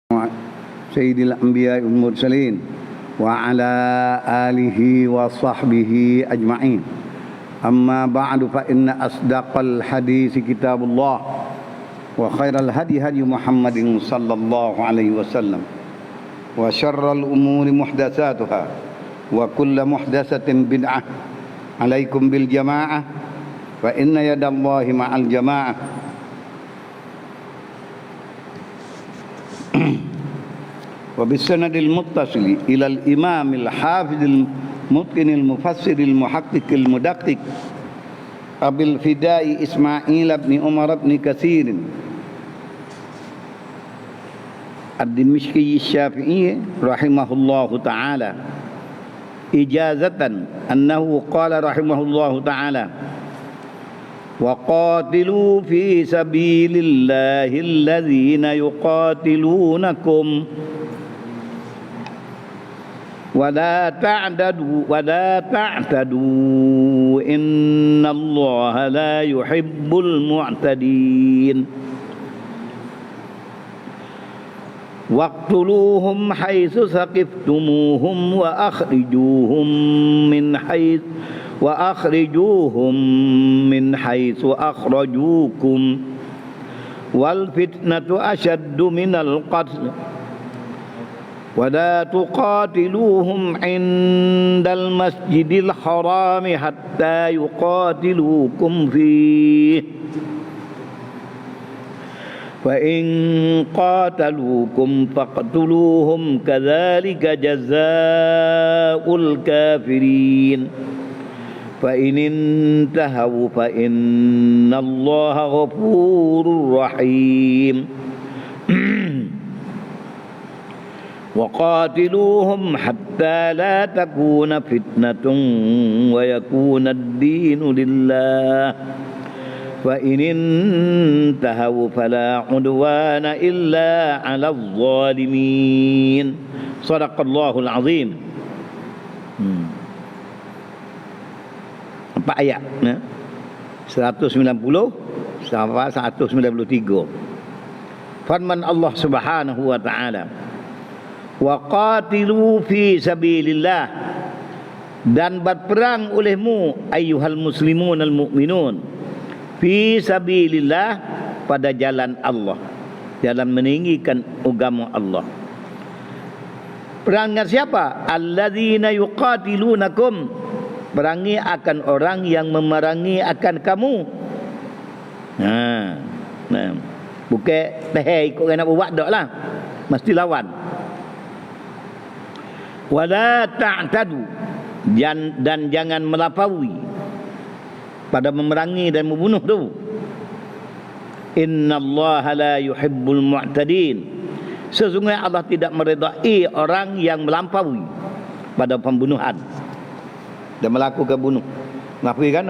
Sayyidil Anbiya wal Mursalin wa ala alihi wa sahbihi ajma'in. Amma ba'du fa inna asdaqal hadisi kitabullah wa khairal hadi hadi Muhammadin sallallahu alaihi wasallam wa syarral umuri muhdatsatuha wa kullu muhdatsatin bid'ah. Alaikum bil jamaah fa inna yadallahi ma'al jamaah. وبالسند المتصل إلى الإمام الحافظ المتقن المفسر المحقق المدقق أبي الفداء إسماعيل بن عمر بن كثير الدمشقي الشافعي رحمه الله تعالى إجازة أنه قال رحمه الله تعالى: وقاتلوا في سبيل الله الذين يقاتلونكم ولا تعتدوا إن الله لا يحب المعتدين واقتلوهم حيث ثقفتموهم وأخرجوهم من حيث أخرجوكم والفتنة أشد من القتل ولا تقاتلوهم عند المسجد الحرام حتى يقاتلوكم فيه فإن قاتلوكم فاقتلوهم كذلك جزاء الكافرين فإن انتهوا فإن الله غفور رحيم وقاتلوهم حتى لا تكون فتنة ويكون الدين لله فإن انتهوا فلا عدوان إلا على الظالمين صدق الله العظيم. 4 ayat 190 sampai 193. Firman Allah Subhanahu wa taala: wa qatilu fi sabilillah, dan berperang olehmu ayyuhal muslimun al mu'minun fi sabilillah, pada jalan Allah, jalan meninggikan agama Allah. Perang dengan siapa? Alladzina yuqatilunakum, perangi akan orang yang memerangi akan kamu. Bukan tehai ikut nak buat dak lah, mesti lawan. Wala ta'tadu, dan jangan melampaui pada memerangi dan membunuh tu. Innallaha la yuhibbul mu'tadin, sesungguhnya Allah tidak meredai orang yang melampaui pada pembunuhan dan melakukan bunuh. Melampaui kan?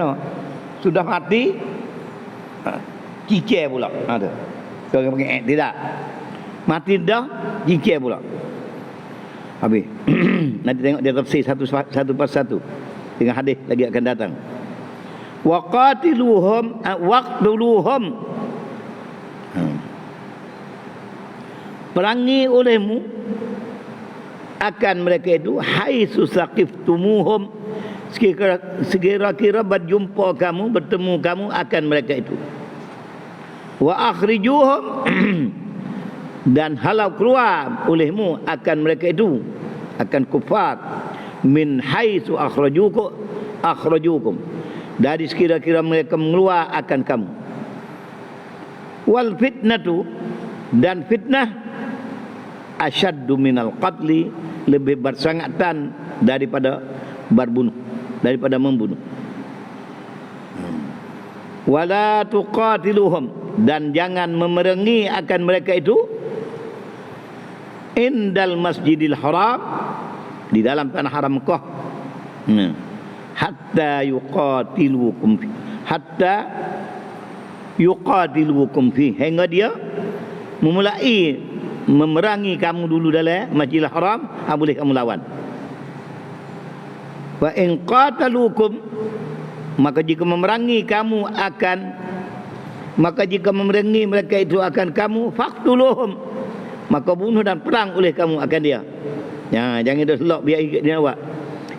Sudah mati cicir pula. Ada. Kalau pakai tidak. Mati dah cicir pula. Habis. Nanti tengok dia tafsir satu persatu dengan hadis lagi akan datang. Waqatiluhum waqtuluhum, perangi olehmu akan mereka itu haitsu saqiftumuhum, sekira-kira berjumpa kamu, bertemu kamu akan mereka itu. Wa akhrijuhum, dan halau keluar olehmu akan mereka itu, akan kufar, min haitsu akhrajukum, dari sekira-kira mereka mengeluar akan kamu. Wal fitnatu, dan fitnah asyaddu minal qatli, lebih bersangatan daripada berbunuh, daripada membunuh. Wala tuqatiluhum, dan jangan memerangi akan mereka itu indal masjidil haram, di dalam tanah haram Mekah, hatta yuqatilukum fi, hingga dia memulai memerangi kamu dulu dalam Masjidil Haram, boleh kamu lawan. Wa in qatalukum, maka jika memerangi kamu akan, maka jika memerangi mereka itu akan kamu, faqtuluhum, maka bunuh dan perang oleh kamu akan dia. Ya, jangan dah selok biar ikut dia awak.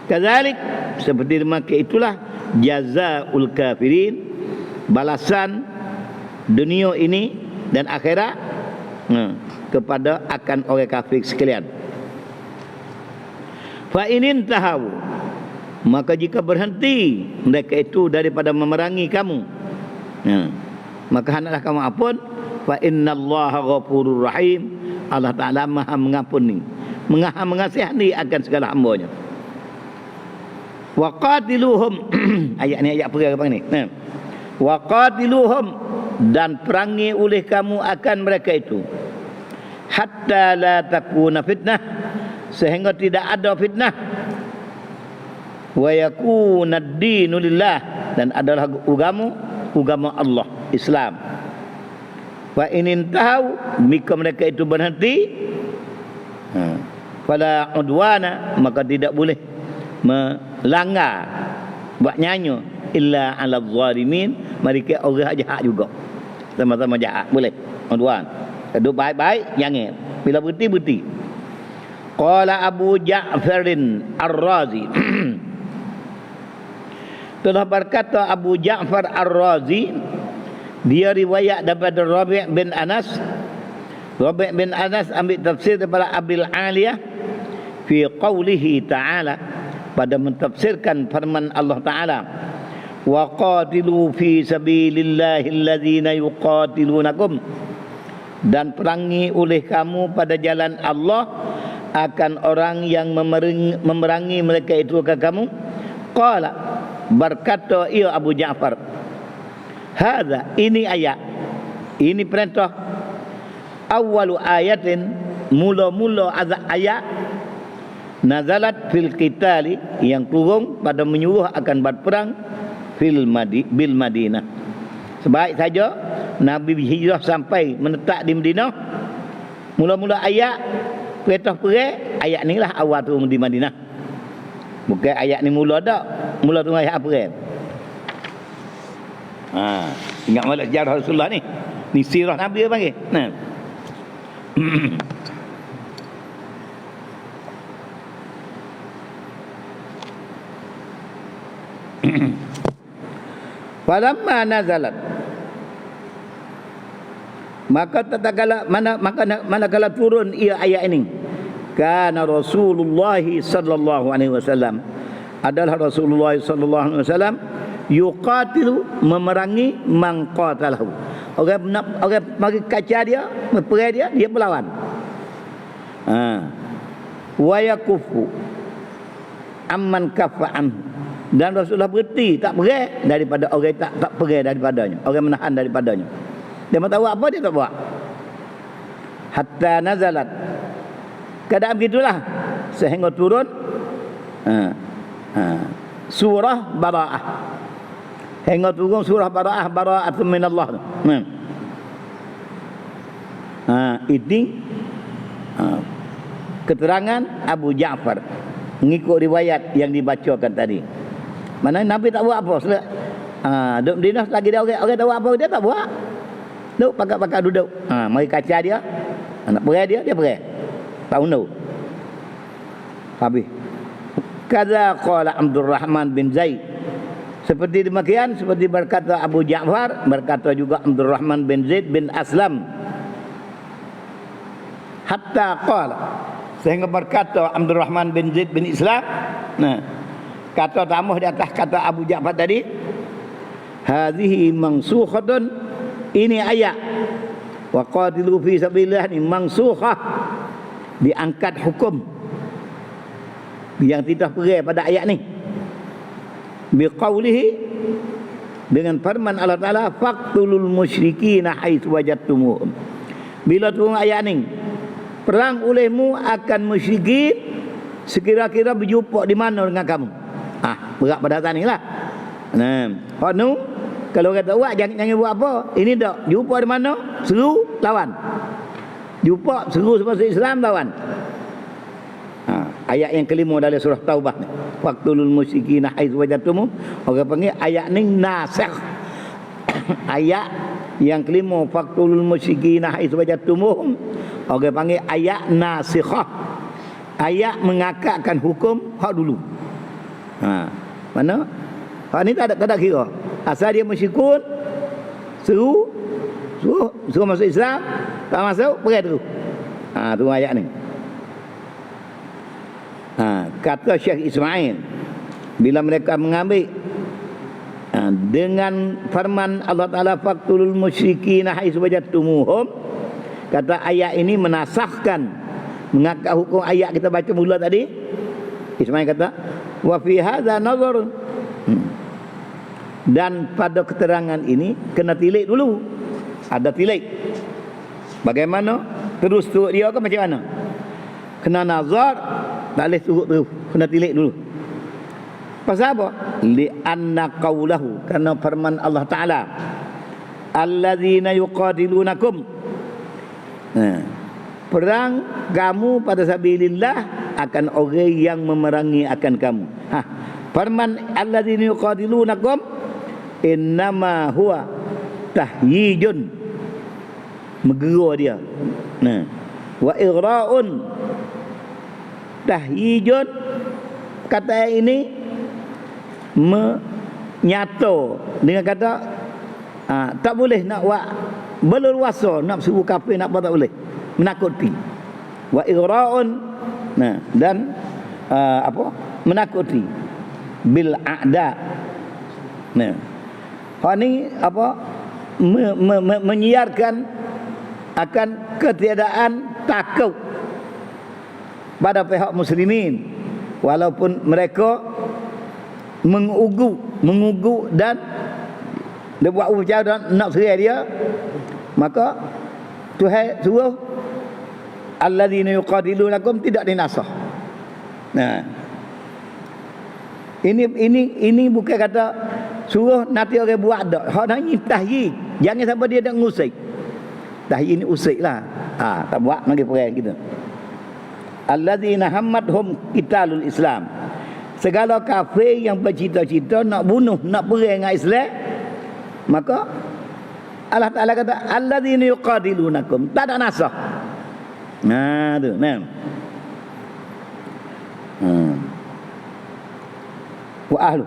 Kadzalik, seperti demikian itulah jazaul kafirin, balasan dunia ini dan akhirat kepada akan orang kafir sekalian. Fa inin tahu, maka jika berhenti mereka itu daripada memerangi kamu, maka hendaklah kamu ampun. Fa innallaha ghafurur rahim, Allah Taala Maha mengampuni, Maha mengasihani akan segala hamba-Nya. Wa qatiluhum ayat ni ayat apa ni? Wa qatiluhum, dan perangi oleh kamu akan mereka itu, hatta la takuna fitnah, sehingga tidak ada fitnah, wa yakuna ad-dinu lillah, dan adalah agama Allah Islam. Wa in intahu, jika mereka itu berhenti, fala udwana, maka tidak boleh melanggar, buat nyanyi, illa ala zalimin, mereka orang jahat juga, sama-sama jahat, boleh udwan. Duduk baik-baik, jangan. Bila berhenti. Qala Abu Ja'farin Ar-Razi telah berkata Abu Ja'far Ar-Razi, dia riwayat daripada Rabi' bin Anas. Rabi' bin Anas ambil tafsir daripada Abil Aliyah fi qawlihi ta'ala, pada mentafsirkan firman Allah Ta'ala, wa qatilu fi sabilillahi allazina yuqatilunakum, dan perangi oleh kamu pada jalan Allah akan orang yang memerangi mereka itu ke kamu. Qala, berkata ia Abu Ja'far, hadza, ini ayat, ini perintah, awalu ayatin, mula-mula ayat, nazalat fil qitali, yang turun pada menyuruh akan berperang bil Madinah. Sebaik saja Nabi berhijrah sampai menetap di Madinah, mula-mula ayat perintah perang, ayat ni lah awal turun di Madinah. Bukan ayat ni mula dak, mula turun ayat perang. Ingat malah sejarah Rasulullah ni. Ni sirah Nabi dia panggil. Falamma nazalat, maka tatkala manakala turun ia ayat ini, kana Rasulullah sallallahu alaihi wasallam, adalah Rasulullah sallallahu alaihi wasallam, yuqatilu, memerangi man qatalahu, orang mari kaca dia, perang dia berlawan. Wa yakufu amman kafa anhu, dan Rasulullah berhenti tak perang daripada orang tak perang daripadanya, orang menahan daripadanya. Dia mau tahu apa dia tak buat. Hatta nazalat, keadaan begitulah sehingga turun surah Bara'ah, hingga turun surah Bara'ah, bara'atun minallah. Ini keterangan Abu Ja'far mengikut riwayat yang dibacakan tadi. Mana Nabi tak buat apa. Duduk Madinah lagi dia orang tak buat apa, dia tak buat. Duduk pakat-pakat duduk. Mari kaca dia, nak perang dia perang. Tak undur. Habis. Kaza qala Abdurrahman bin Zaid. Seperti demikian, seperti berkata Abu Ja'far, berkata juga Abdurrahman bin Zaid bin Aslam. Hatta qala, sehingga berkata Abdurrahman bin Zaid bin Islam, kata tambah di atas kata Abu Ja'far tadi, hadhihi mansukhatun, ini ayat wa qatilu fi sabilillah, ini mansukhah, diangkat hukum yang tidak perang pada ayat ni, biqaulihi, dengan firman Allah Ta'ala, faqtulul musyrikina haitsu wajadtumuhum. Bila turun ayat ni, perang olehmu akan musyrikin sekira-kira berjumpa di mana dengan kamu. Berat pada atas ni lah. Hak nu, kalau kata buat jangan buat apa. Ini dak, jumpa di mana, seru lawan. Jumpa seru semasa Islam lawan. Ayat yang kelima dalam surah Taubah ni, faqtulul musyrikina haitsu wajadtumuhum. Orang panggil ayat ni nasikh. Ayat yang kelima, faqtulul musyrikina haitsu wajadtumuhum, Orang panggil ayat nasikhah. Ayat mengakatkan hukum hak dulu. Mana? Hak ni tak ada kira. Asal dia musyrikun, suruh masuk Islam, tak masuk pergi terus. Tu ayat ni. Kata Syekh Ismail, bila mereka mengambil dengan firman Allah Ta'ala faqtulul musyrikin haitsu wajadtumuhum, kata ayat ini menasahkan, mengangkat hukum ayat kita baca mula tadi. Ismail kata wa fi hadza nazar, dan pada keterangan ini kena tilik dulu. Ada tilik. Bagaimana terus turut dia ke macam mana? Kena nazar, tak boleh turut terus, kena tilik dulu. Pasal apa? Li'anna qawlahu, kerana firman Allah Ta'ala, alladzina yuqatilunakum, perang kamu pada sabilillah akan orang yang memerangi akan kamu. Firman alladzina yuqatilunakum innama huwa tahyijun, megera dia. Wa igra'un, tahyijun, kata ini menyato dengan kata tak boleh nak buat berleluasa, nak suruh kafir nak buat tak boleh, menakuti. Wa igra'un, dan menakuti bil a'da. Hak ni menyiarkan akan ketiadaan takut pada pihak muslimin, walaupun mereka mengugu dan dia buat ucapan nak serai dia, maka Tuhan suruh alladzina yuqatilunakum tidak dinasah. Ini bukan kata suruh nanti orang buat dak. Hak ni tahyid. Jangan sampai dia nak ngusik. Tahyid ni usiklah. Tak buat lagi perang kita. Alladzina hammadhum qitalul Islam. Segala kafir yang bercita-cita nak bunuh, nak perang dengan Islam, maka Allah Ta'ala kata alladzina yuqatilunakum, tak ada nasah. Tu. Wa ahlu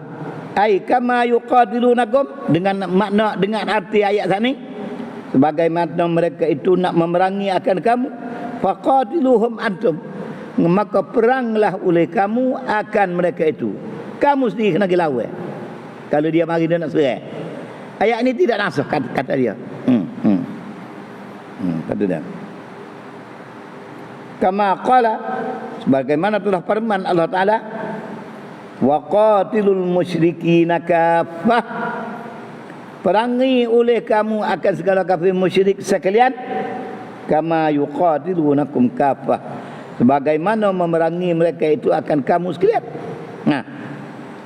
ai kama yuqatilunakum, dengan makna, dengan arti ayat sini, sebagaimana mereka itu nak memerangi akan kamu, faqatiluhum antum, maka peranglah oleh kamu akan mereka itu. Kamu sendiri kena lawan kalau dia mari dia nak serang. Ayat ini tidak nasah, kata dia. Kata dia, kama qala, sebagaimana telah firman Allah Ta'ala, wa qatilul musyrikina kaffah, perangi oleh kamu akan segala kafir musyrik sekalian, kama yuqatilunakum kaffah, sebagaimana memerangi mereka itu akan kamu sekalian.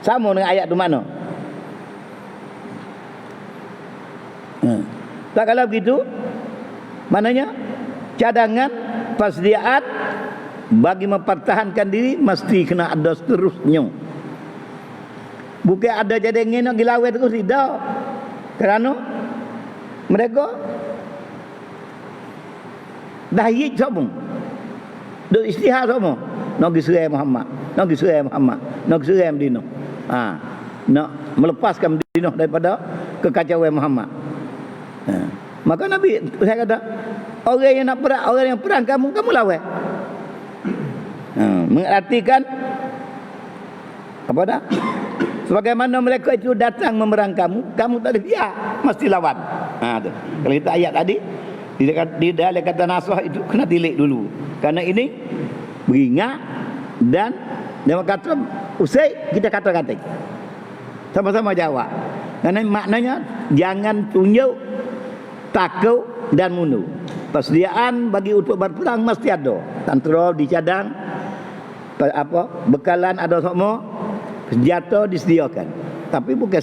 Sama dengan ayat tu mana? Tak kalau begitu, maknanya cadangan, persediaan bagi mempertahankan diri mesti kena ada seterusnya. Bukan ada cadangan nak gilawai terus, tidak. Kerana mereka dah hijab semua, duk istihad semua, nak pergi serai Muhammad, nak pergi serai Muhammad, nak pergi serai Madinah, nak melepaskan Madinah daripada kekacauan Muhammad. Maka Nabi saya kata, orang yang nak perang, orang yang perang kamu lawan. Mengartikan apa dah? Sebagaimana mereka itu datang memerang kamu tak boleh biar, mesti lawan. Kalau kita ayat tadi, di dalam kata nasah itu kena tilik dulu. Karena ini beringat dan dia kata usai kita kata-kata. Sama-sama jawab. Karena maknanya jangan tunjuk takut dan mundur. Persediaan bagi untuk berperang mesti ada. Tentera dicadang, bekalan ada semua, senjata disediakan. Tapi bukan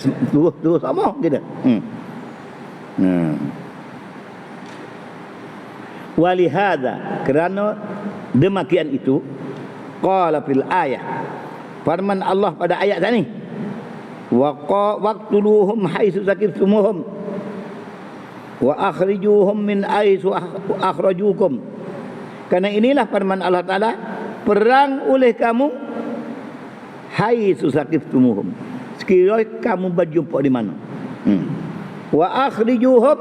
terus sama gitu. Walihada, kerana demikian itu, qala fil ayat, firman Allah pada ayat tadi, waqtuluhum haitsu sakiftumuhum wa akhrijuhum min haitsu akhrajukum, Karena inilah firman Allah Ta'ala, perang oleh kamu hai susakiftumuhum, sekiranya kamu berjumpa di mana. Wa akhrijuhum,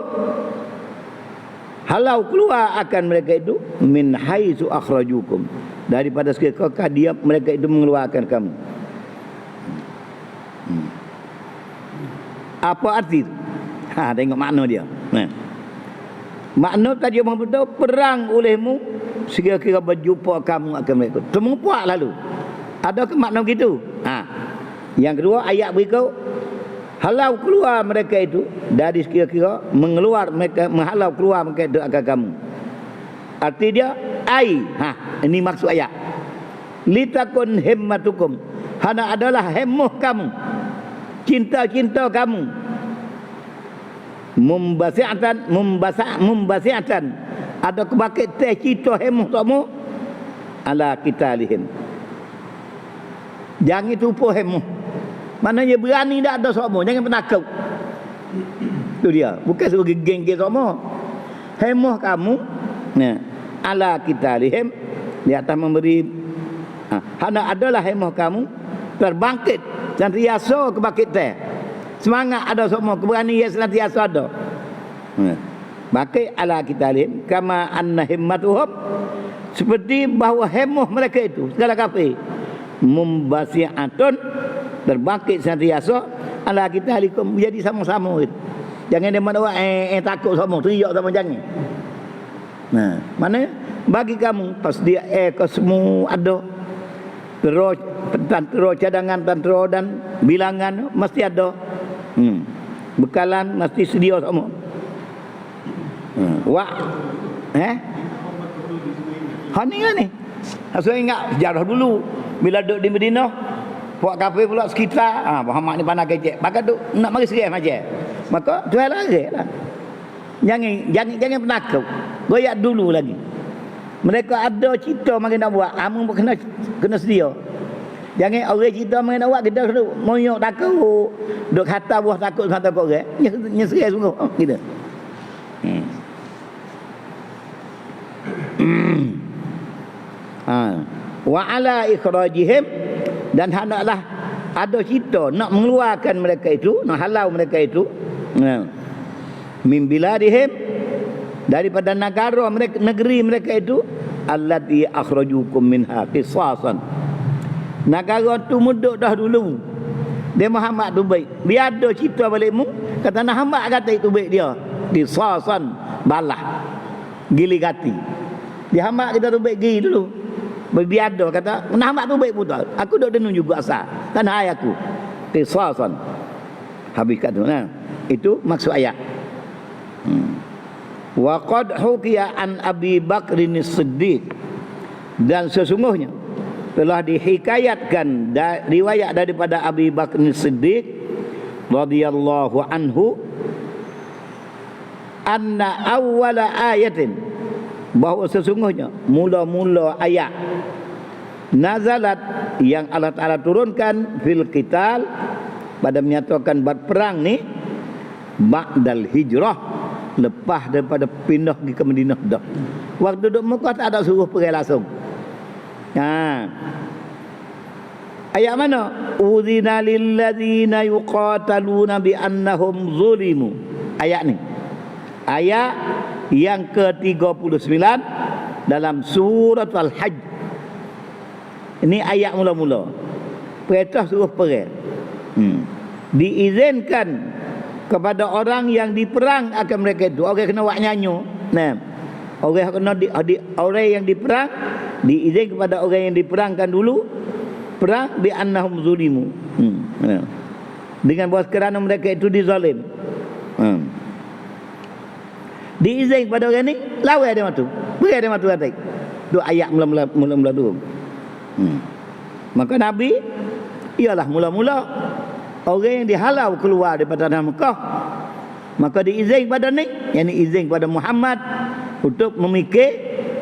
halau keluar akan mereka itu min haitsu akhrajukum, daripada sekiranya dia mereka itu mengeluarkan kamu. Apa arti itu? Tengok makna dia. Makna terjemah betul, perang olehmu sekiranya berjumpa kamu akan mereka. Temumpuak lalu. Ada ke makna begitu? Yang kedua, ayat berikut, halau keluar mereka itu dari sekira-kira menghalau keluar mereka itu akan kamu. Arti dia ini maksud ayat. Litakun himmatukum, hana adalah hemmuh kamu, cinta-cinta kamu, mumbasi'atan ada kebakit teh cinta hemmuh kamu ala kitalihim, jangan tupuh hemmuh. Maknanya berani tak ada semua, jangan penakut. Itu dia, bukan sebagai geng-geng semua. Hemah kamu ala kitalihim, di atas memberi hana adalah hemah kamu terbangkit dan riasa kebangkit teh. Semangat ada semua, keberanian senantiasa ada. Bangkit ala kitalihim kama anna himmatuhum, seperti bahawa hemah mereka itu segala kafir mumbasi'atun, terbangkit senantiasa ala kita alikum, jadi sama-sama itu. Jangan dia mana takut sama, teriak sama, jangan. Mana bagi kamu pas dia ke semua ada tentera cadangan, tentera dan bilangan mesti ada. Bekalan mesti sedia sama. Hani ni. Saya ingat sejarah dulu bila duduk di Madinah, puak kafir pula sekitar, Muhammad ni pandai kecek. Maka tu nak mari serai macam. Maka jual lagi lah. Jangan penakut. Goyak dulu lagi. Mereka ada cerita mari nak buat, amun pun kena sedia. Jangan orang cerita mari nak buat, kita duduk moyok takut, duduk kata buah takut kata kau orang. Serai sungguh kita. Wa ala ikhrajihim, dan hendaklah ada cerita nak mengeluarkan mereka itu, nak halau mereka itu min biladihim, daripada negara mereka, negeri mereka itu allati akhrajukum minha qisasan. Negara tu muduk dah dulu. Dia Muhammad tu baik. Dia ada cerita balikmu, kata Muhammad kata itu baik dia. Qisasan, balah. Gili gati. Dia Muhammad kita tu baik gili dulu. Berbiada kata Muhammad tu baik betul. Aku dok denung juga asal. Tanah ayat aku. Qisasan. Habis kat tu itu maksud ayat. Wa qad hukiya an Abi Bakrin As-Siddiq, dan sesungguhnya telah dihikayatkan riwayat daripada Abi Bakrin As-Siddiq radhiyallahu anhu anna awwala ayatin, bahawa sesungguhnya mula-mula ayat nazalat yang Allah Ta'ala turunkan fil qital, pada menyatakan berperang ni ba'dal hijrah, lepas daripada pindah pergi ke Madinah dah. Waktu duduk Mekah tak ada suruh pergi langsung. Ayat mana? Udzina lil ladzina yuqataluna bi annahum zulimu. Ayat ni. Ayat yang ke-39 dalam surat Al-Hajj. Ini ayat mula-mula. Perintah suruh perang. Diizinkan kepada orang yang diperang akan mereka itu. Orang kena buat nyanyo. Orang kena orang yang diperang diizin kepada orang yang diperangkan dulu perang bi annahum zulimu. Dengan bahawa kerana mereka itu dizalim. Diizin kepada orang ni, lawan dia matu. Beri dia matu atas. Dua ayat mula-mula tu. Maka Nabi ialah mula-mula orang yang dihalau keluar daripada tanah Mekah. Maka diizin kepada ni, yang izin kepada Muhammad untuk memikir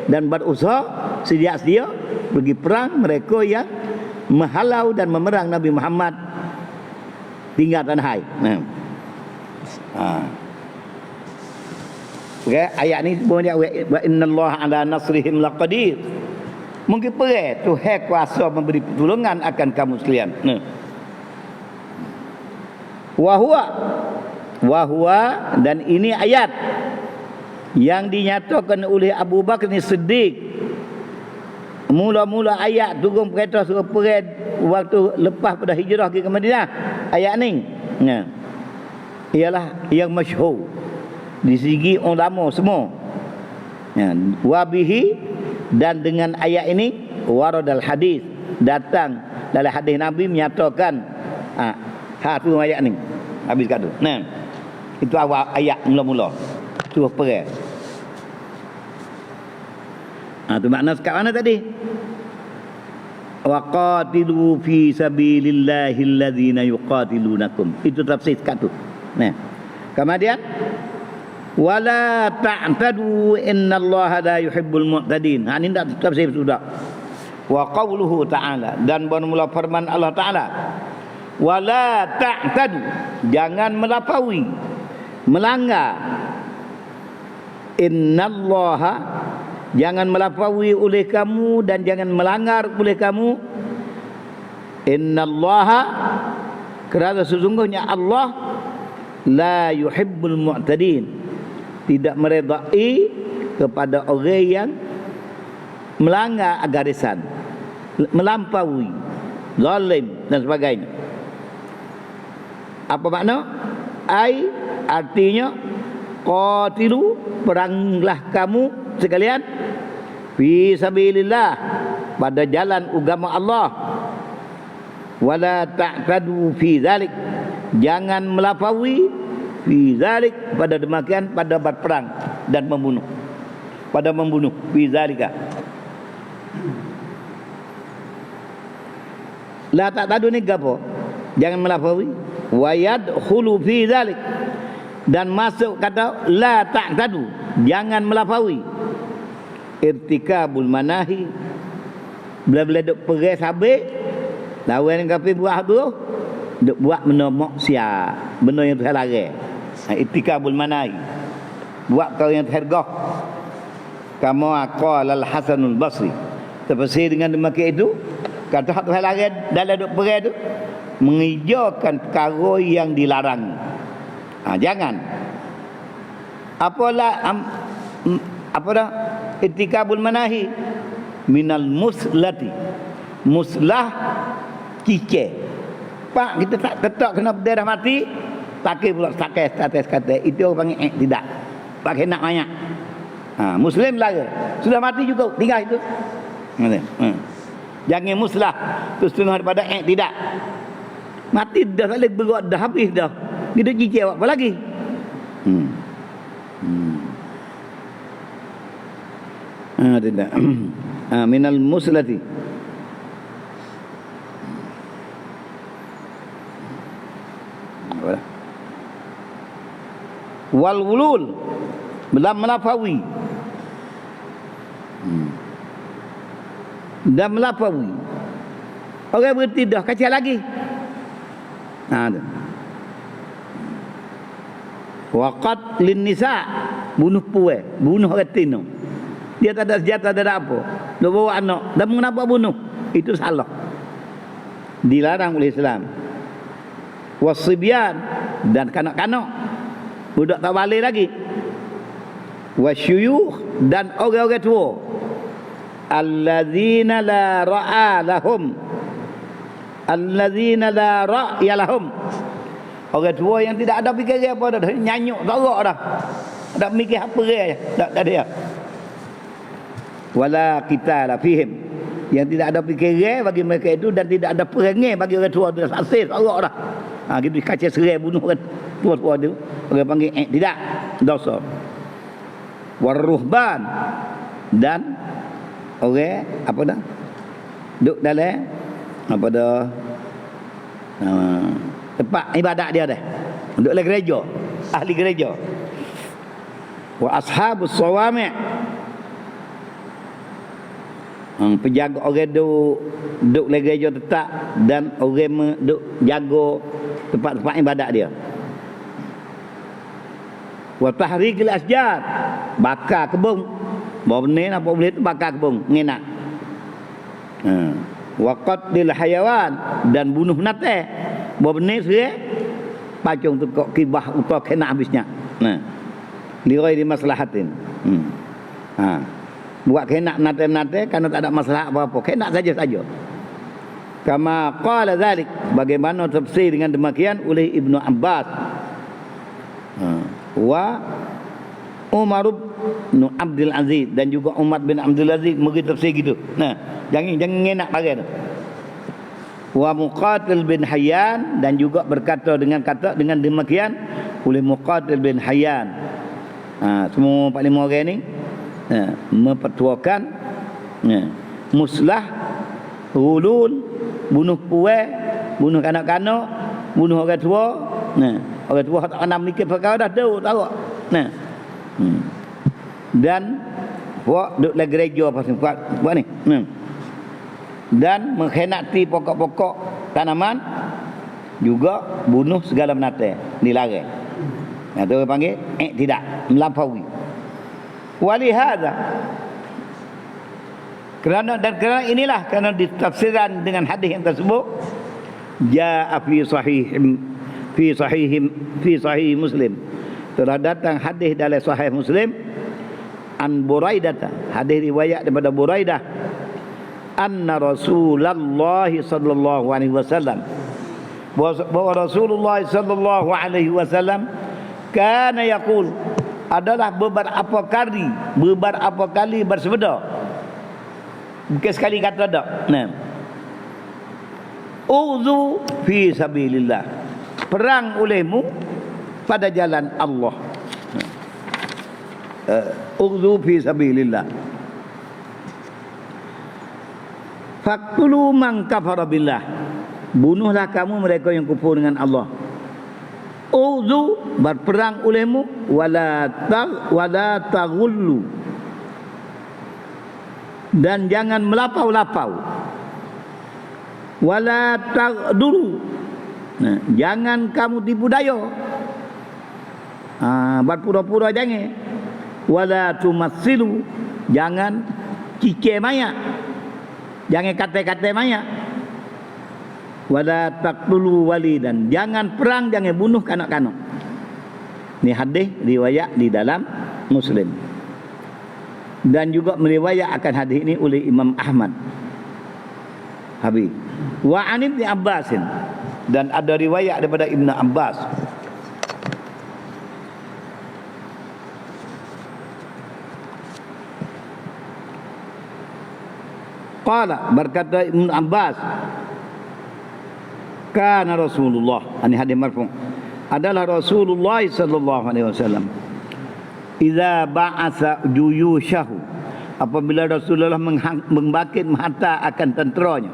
dan berusaha sedia-sedia pergi perang mereka yang menghalau dan memerang Nabi Muhammad tinggal tanah hai. Okay? Ayat ni sebut dia wa innallaha ala nasrihim laqadir. Mungkin perih Tuhan kuasa memberi pertolongan akan kamu sekalian. Wahua dan ini ayat yang dinyatakan oleh Abu Bakar ni Siddiq. Mula-mula ayat turun perintah suruh pergi waktu lepas pada hijrah ke Madinah. Ayat ni ialah yang masyhur di segi ulama semua. Wabihi, dan dengan ayat ini waradal hadis, datang dalam hadis Nabi menyatakan tu ayat ni. Habis kat tu. Itu awal ayat mula-mula. Suruh pergi. Tu makna sekat mana tadi? Wa qatilu fi sabilillahi alladhina yuqatilunakum. Itu tafsir sekat tu. Kemudian wala ta'tadu innallaha la yuhibbul mu'tadin. Ini tak tafsir sudah. Wa qawluhu ta'ala, dan bermula firman Allah Ta'ala, wala ta'tadu, jangan melampaui, melanggar. Innallaha, jangan melampaui oleh kamu dan jangan melanggar oleh kamu. Innallaha, kerana sesungguhnya Allah la yuhibbul mu'tadin, tidak meredai kepada orang yang melanggar garisan, melampaui, zalim dan sebagainya. Apa makna? Artinya qatilu, peranglah kamu sekalian, fi sabilillah, pada jalan agama Allah. Wala ta'tadu fi zalik, jangan melampaui fi zalik, pada demikian, pada berperang dan membunuh, pada membunuh, fi zalika. La ta'tadu ni gapo? Jangan melampaui. Wa yadkhulu fi zalik, dan masuk kata la ta'tadu, jangan melampaui. Irtikabul manahi, bila-bila duk pergi sabit, lawan kapi buat tu, duk buat benda maksiat, benda yang Tuhan larang. Irtikabul manahi, buat kau yang tergah. Kama qala al-Hasanul Basri, tafsir dengan demikian itu, kata hak Tuhan larang dalam duk pergi tu, mengijakan perkara yang dilarang. Jangan. Apalah apa dah? Irtikabul manahi minal muslati. Muslah cicek. Pak, kita tak ketak kena berdarah mati, pakai pula sakai status kata. Itu orang panggil tidak. Pakai nak banyak. Muslim laga. Sudah mati juga, tinggal itu. Jangan muslah. Terus tengah daripada tidak. Mati dah, tak boleh bergerak dah, habis dah. Kita cicik apa lagi? Tidak. Minal muslati. Wal wulul, belum melampaui. Dan melampaui. Orang berhenti dah, kacau lagi. Waqat lin nisa, bunuh puai, bunuh orang tino. Dia tak ada senjata, tak ada apa. Dia bawa anak, dan mengapa bunuh? Itu salah. Dilarang oleh Islam. Wasibyan, dan kanak-kanak, budak tak balik lagi. Wasyuyuh, dan orang-orang tua. Alladzina la ra'a lahum, alladzina la ra'ya lahum. Orang tua yang tidak ada fikir apa dah, nyanyuk sorak dah. Tak mikir apa dia, tak ada. Wala qitala fihim, yang tidak ada fikir bagi mereka itu, dan tidak ada perangai bagi orang tua tu, saksir sorak dah. Gitu kacau serai bunuh kan tua-tua tu. Orang panggil tidak, dosa. Waruhban, dan orang apa dah? Duk dalam apa dah? Tempat ibadat dia dah. Duk dalam gereja, ahli gereja. Wa ashabus sawami', penjaga orang duk dalam gereja tetap, dan orang duk jaga tempat-tempat ibadat dia. Wa tahrikil asjar, bakar kebun. Bawa benih apa boleh tu bakar kebun, ngenak. Wa qatlil hayawan, dan bunuh nate. Bawa benih serai pacung tu kok kibah utah kena habisnya. Li ghairi maslahatin. Buat kena nate-nate kerana tak ada masalah apa-apa. Kena saja-saja. Kama qala dzalik, bagaimana tafsir dengan demikian oleh Ibnu Abbas. Wa Umar bin Abdul Aziz, dan juga Umar bin Abdul Aziz mari tafsir gitu. Jangan enak pakai tu. Wa Muqatil bin Hayyan, dan juga berkata dengan demikian oleh Muqatil bin Hayyan. Semua 45 orang ni mempertuakan muslah, hulul, bunuh puai, bunuh kanak-kanak, bunuh orang tua. Orang tua tak nak mikir perkara dah tahu. Dan buat duduk dalam gereja pasal buat ni. Dan mengkhianati pokok-pokok tanaman, juga bunuh segala binatang, dilarang. Itu orang panggil tidak melampaui. Walihada, kerana inilah, kerana ditafsiran dengan hadis yang tersebut, jaa fi sahih Muslim, telah datang hadis dalam sahih Muslim, an Buraidah, hadis riwayat daripada Buraidah, anna Rasulullah sallallahu alaihi wasallam, bahwa Rasulullah sallallahu alaihi wasallam kana yaqul, adalah beberapa kali bersabda, bukan sekali kata dak. Uzu fi sabilillah, perang olehmu pada jalan Allah. Uzu fi sabilillah. Faqtulu man kafara billah, bunuhlah kamu mereka yang kufur dengan Allah. Uzu, berperang olehmu, wala taghullu, dan jangan melapau-lapau. Wala taghduru, jangan kamu tipu daya. Berpura-pura jangan. Wala tumassilu, jangan cicir maya, jangan kata-kata maya. Wala taqtulu walidan, jangan perang, jangan bunuh kanak-kanak. Ini hadis riwayat di dalam Muslim. Dan juga meriwayat akan hadis ini oleh Imam Ahmad. Habis. Wa an Ibnu Abbas, dan ada riwayat daripada Ibnu Abbas. Qala, berkata Ibnu Abbas, kana Rasulullah, ini hadis marfu', adalah Rasulullah sallallahu alaihi wasallam, idza ba'atha juyushahu, apabila Rasulullah membangkit mahata akan tenteranya,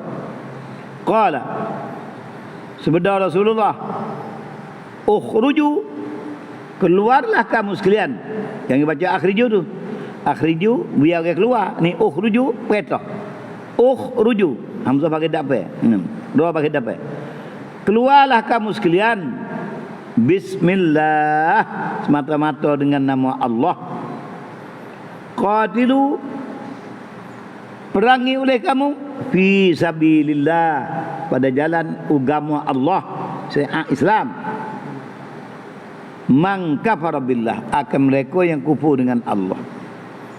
qala, sabda Rasulullah, ukhruju, keluarlah kamu sekalian. Jangan baca akhriju tu, akhriju biar dia keluar. Ni ukhruju petah, ukhruju hamzah bagi dapat, dua bagi dapat. Keluarlah kamu sekalian, bismillah, semata-mata dengan nama Allah. Qatilu, perangi oleh kamu, fi sabilillah, pada jalan agama Allah, Islam. Man kafara billah, akan mereka yang kufur dengan Allah.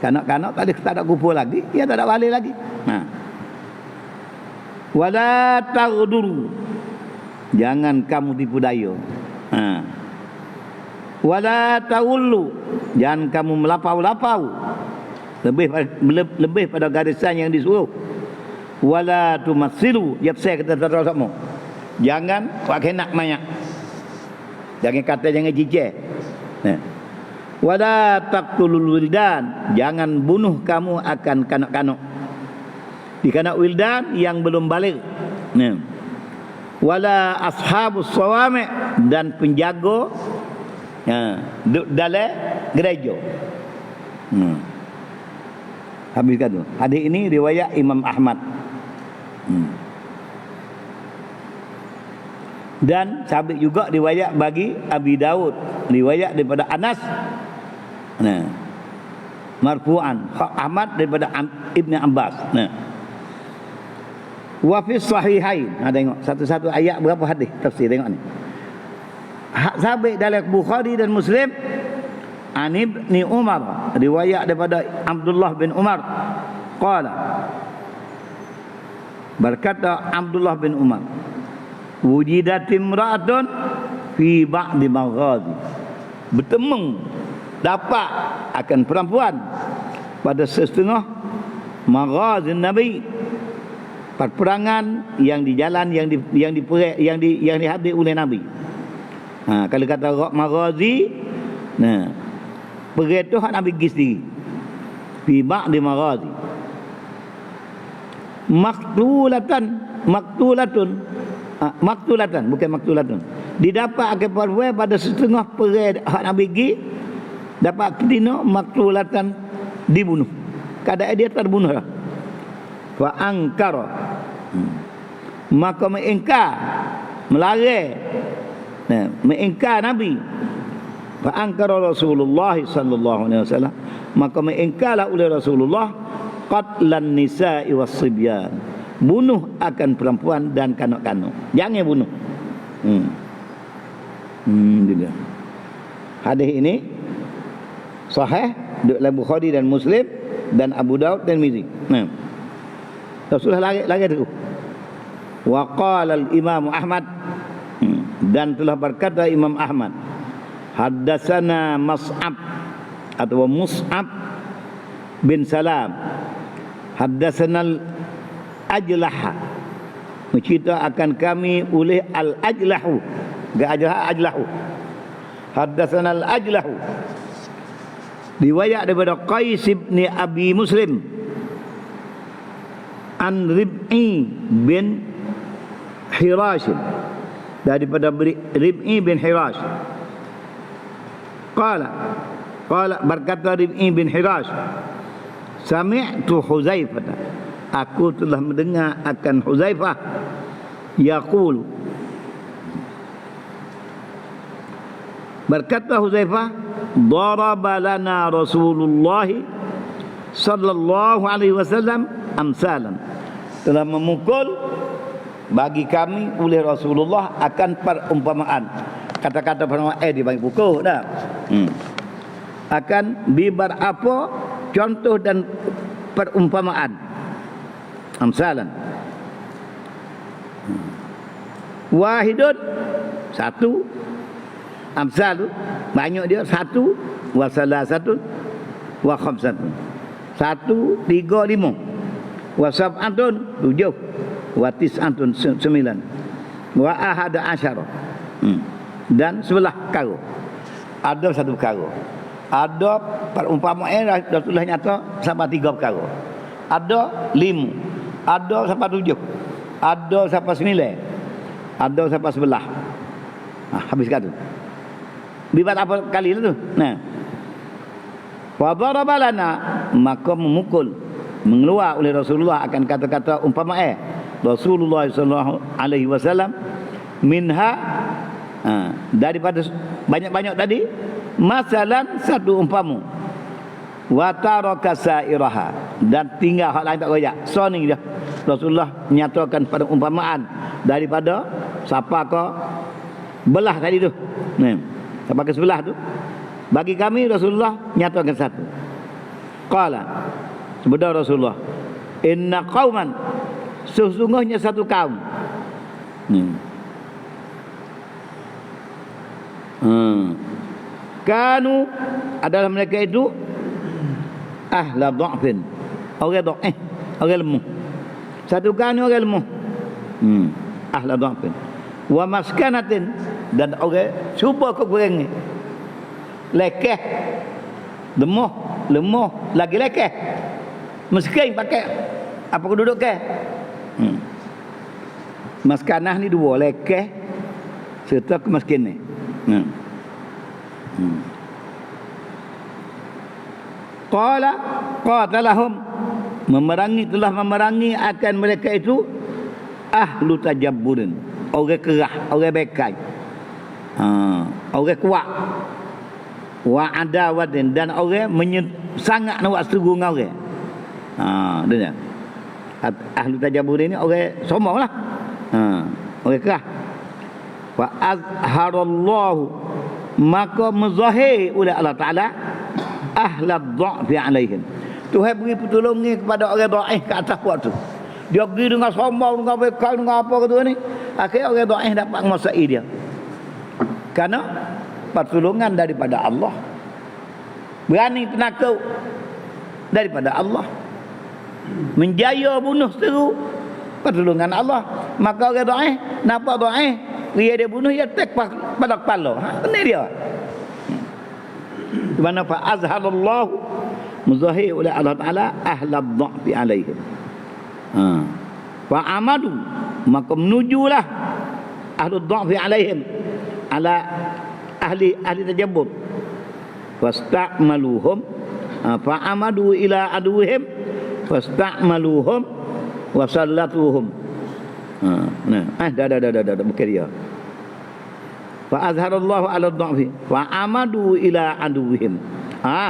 Kanak-kanak tak ada kufur lagi, dia tak ada balik lagi. Wala taghduru, jangan kamu tipu daya. Wala taullu, jangan kamu melapau-lapau, lebih pada garisan yang disuruh. Wala tumassilu, saya kata sama, jangan pakai nak banyak, jangan kata, jangan cicir. Wala taqtulul wildan, jangan bunuh kamu akan kanak-kanak, di kanak wildan yang belum balik. Wala ashabus sawami, dan penjaga dalam gereja. Habiskan tu. Hadis ini riwayat Imam Ahmad. Dan sabit juga riwayat bagi Abi Daud, riwayat daripada Anas. marfu'an Ahmad daripada Ibn Abbas. Nah, wa fi sahihain. Tengok satu-satu ayat berapa hadis tafsir, tengok ni. Sabit dalam Bukhari dan Muslim, an Ibni Umar, riwayat daripada Abdullah bin Umar, qala, berkata Abdullah bin Umar, wujidat imra'atun fi ba'di maghazi, bertemu dapat akan perempuan pada setengah maghazi Nabi, peperangan yang di jalan yang dihadir oleh Nabi. Kalau kata maghazi, nah, pergi tu hak Nabi pergi sendiri. Fi ba'di maghazi. Maktulatun, bukan maktulatun. Didapat akan perempuan pada setengah pergi hak Nabi pergi, dapat kedina maktulatan, dibunuh. Keadaan dia terbunuh lah. Fa angkara, maka mengingkar, melarang, nah, mengingkar Nabi. Fa angkara Rasulullah sallallahu alaihi wasallam, maka mengingkarlah oleh Rasulullah qatlan nisa'i was sibyan, bunuh akan perempuan dan kanak-kanak, jangan bunuh. Dia. Hadis ini sahih dalam Bukhari dan Muslim dan Abu Daud dan Tirmizi. Nah, Rasulullah lagi tu. Wa qala al-Imam Ahmad, dan telah berkata Imam Ahmad, haddatsana Mus'ab atau Mus'ab bin Salam, haddatsana al-Ajlah, mencerita akan kami oleh al-Ajlahu, Ajlahu, haddatsana al-Ajlahu, riwayat daripada Qais bin Abi Muslim an Rib'i bin Hirash, daripada Rib'i bin Hirash, qala berkata Rib'i bin Hirash, sami'tu Huzaifah, aku telah mendengar akan Huzaifah yaqul, berkata Huzaifah, daraba lana Rasulullah sallallahu alaihi wasallam amsalan, telah memukul bagi kami oleh Rasulullah akan perumpamaan. Kata-kata perumpamaan dibagi pukul dah. Akan bibar apa contoh dan perumpamaan. Amsalan. Wahidun, satu. Amsal banyak dia, satu. Wa salasatun wa khamsatun, satu, tiga, lima. Wa sab'atun, tujuh. Wa tis'atun, sembilan. Wa ahada asyara, dan sebelah perkara. Ada satu perkara, ada perumpamaan Rasulullah nyata sampai tiga perkara, ada lima, ada sampai tujuh, ada sampai sembilan, ada sampai sebelah. Habis kata bibat apa kali itu. Nah, wa daraba lana, maka memukul, mengeluar oleh Rasulullah akan kata-kata umpama Rasulullah sallallahu alaihi wasallam minha, daripada banyak-banyak tadi, masalan satu umpamu, wa taraka sairaha, dan tinggal hak lain tak royak. So ni dia Rasulullah menyatakan pada umpamaan daripada siapa ke belah tadi tu. Nah, siapa ke sebelah tu, bagi kami Rasulullah nyatakan satu. Qala, sebutlah Rasulullah, inna qauman, sesungguhnya satu kaum. Kanu, adalah mereka itu ahla dha'fin, orang dha'if, orang lemah. Satu kanu orang lemah, ahla dha'fin, wa maskanatin, dan orang cuba kekurangan, lekeh, lemah lagi lekeh, miskin pakai apa kedudukan. Maskanah ni dua, lekeh serta kemiskinan. Qala qatalahum, telah memerangi akan mereka itu ahlu tajabburin, orang kerah, orang bekai, orang kuat. wa adawatin, dan orang sangat nak buat setuju dengan orang. Dia ahli tajabur ini orang sombong lah. Orang kerah. Wa azharallahu, maka menzahir oleh Allah Ta'ala ahlad dha'fi alaihim. Tuhan beri pertolongan kepada orang dhaif ke atas waktu. Dia pergi dengan sombong, dengan bekal, dengan apa gitu ni. Akhirnya orang dhaif dapat menguasai dia. Karena pertolongan daripada Allah. Berani penakut daripada Allah. Menjaya bunuh seteru, pertolongan Allah. Maka orang dhaif nampak dhaif, dia bunuh, dia tek pada kepala. Ini dia. Di mana fa azharallahu, muzahir oleh Allah Ta'ala ahlad dha'fi alaihim. Fa amadu, maka menujulah ahlud dha'fi alaihim, ala ahli tajabbur. Fasta'maluhum, fa amadu ila aduhim fasta'maluhum wa sallatuhum. Dah bukan dia. Fa azharallahu ala dha'fi fa amadu ila aduhim.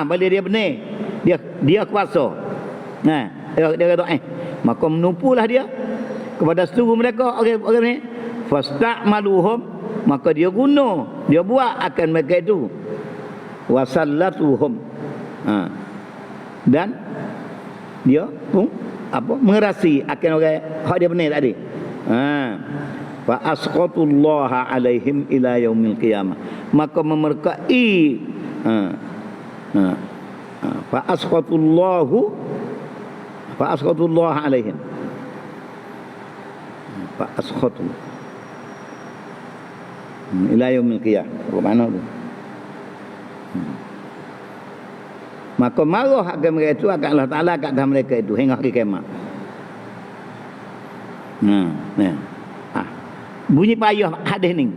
Balik dia benar. Dia kuasa. Dia kata maka menumpulah dia kepada setuju mereka orang ni. Fasta'maluhum, maka dia guna, dia buat akan mereka itu. Wasallatuhum, dan dia pun mengerasi akan orang hak dia benar tadi. Fa asqatullaha alaihim ila yaumil qiyamah, maka memerkai fa asqatullaha alaihim, fa asqatu ila yaumil qiyamah. Apa makna tu? Maka marah akan mereka itu, akan Allah Ta'ala kat dalam mereka itu hingga hari kiamat. Bunyi payah hadis ni.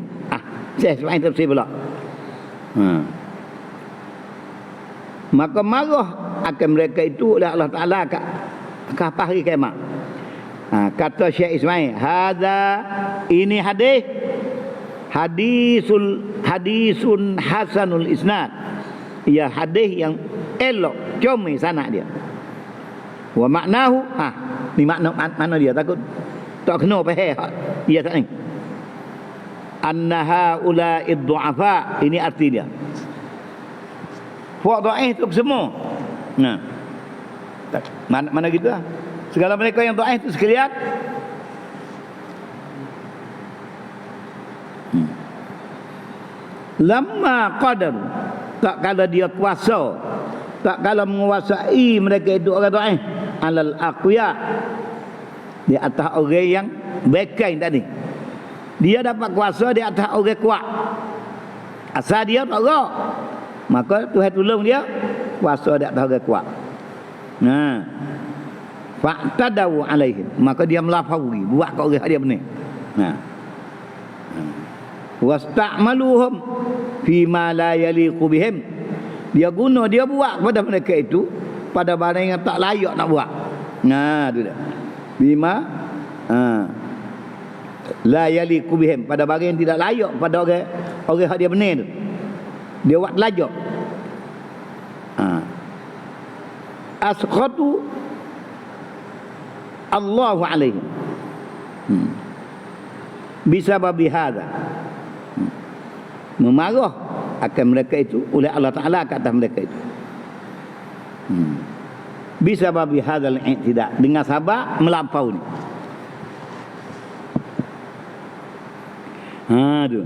Saya sebab tafsir pula. Maka marah akan mereka itu oleh Allah Ta'ala kat hari kiamat. Kata Syekh Ismail, hadza, ini hadisun hasanul isnad. Ya, hadis yang elok, comel sanad dia. Wa maknahu, ni makna dia, takut tak kena faham dia tak ni. Annaha ula'id du'afa, ini arti dia. Fuak dhaif tu semua. Mana gitu lah. Segala mereka yang dhaif tu sekalian. Lamma qadar, tak kala dia kuasa, tak kala menguasai mereka itu orang dhaif, alal aqwiya, di atas orang yang bekai tadi. Dia dapat kuasa di atas orang kuat. Asal dia tak gerak, maka Tuhan tolong dia kuasa di atas orang kuat. Fa'tadaw alaihim, maka dia melampaui, buat kat orang dia benar. Wasta'maluhum fi ma la yaliqu bihim, dia guna, dia buat kepada mereka itu pada barang yang tak layak nak buat. Tu dia. Bima la yaliqu bihim, pada barang yang tidak layak pada orang dia benar tu. Dia buat layak. Asqatu Allahu alaihim bisababi hadza, memarah akan mereka itu oleh Allah Ta'ala ke atas mereka itu. Bisababi hadzal i'tida, dengan sabab melampau ni. Tu.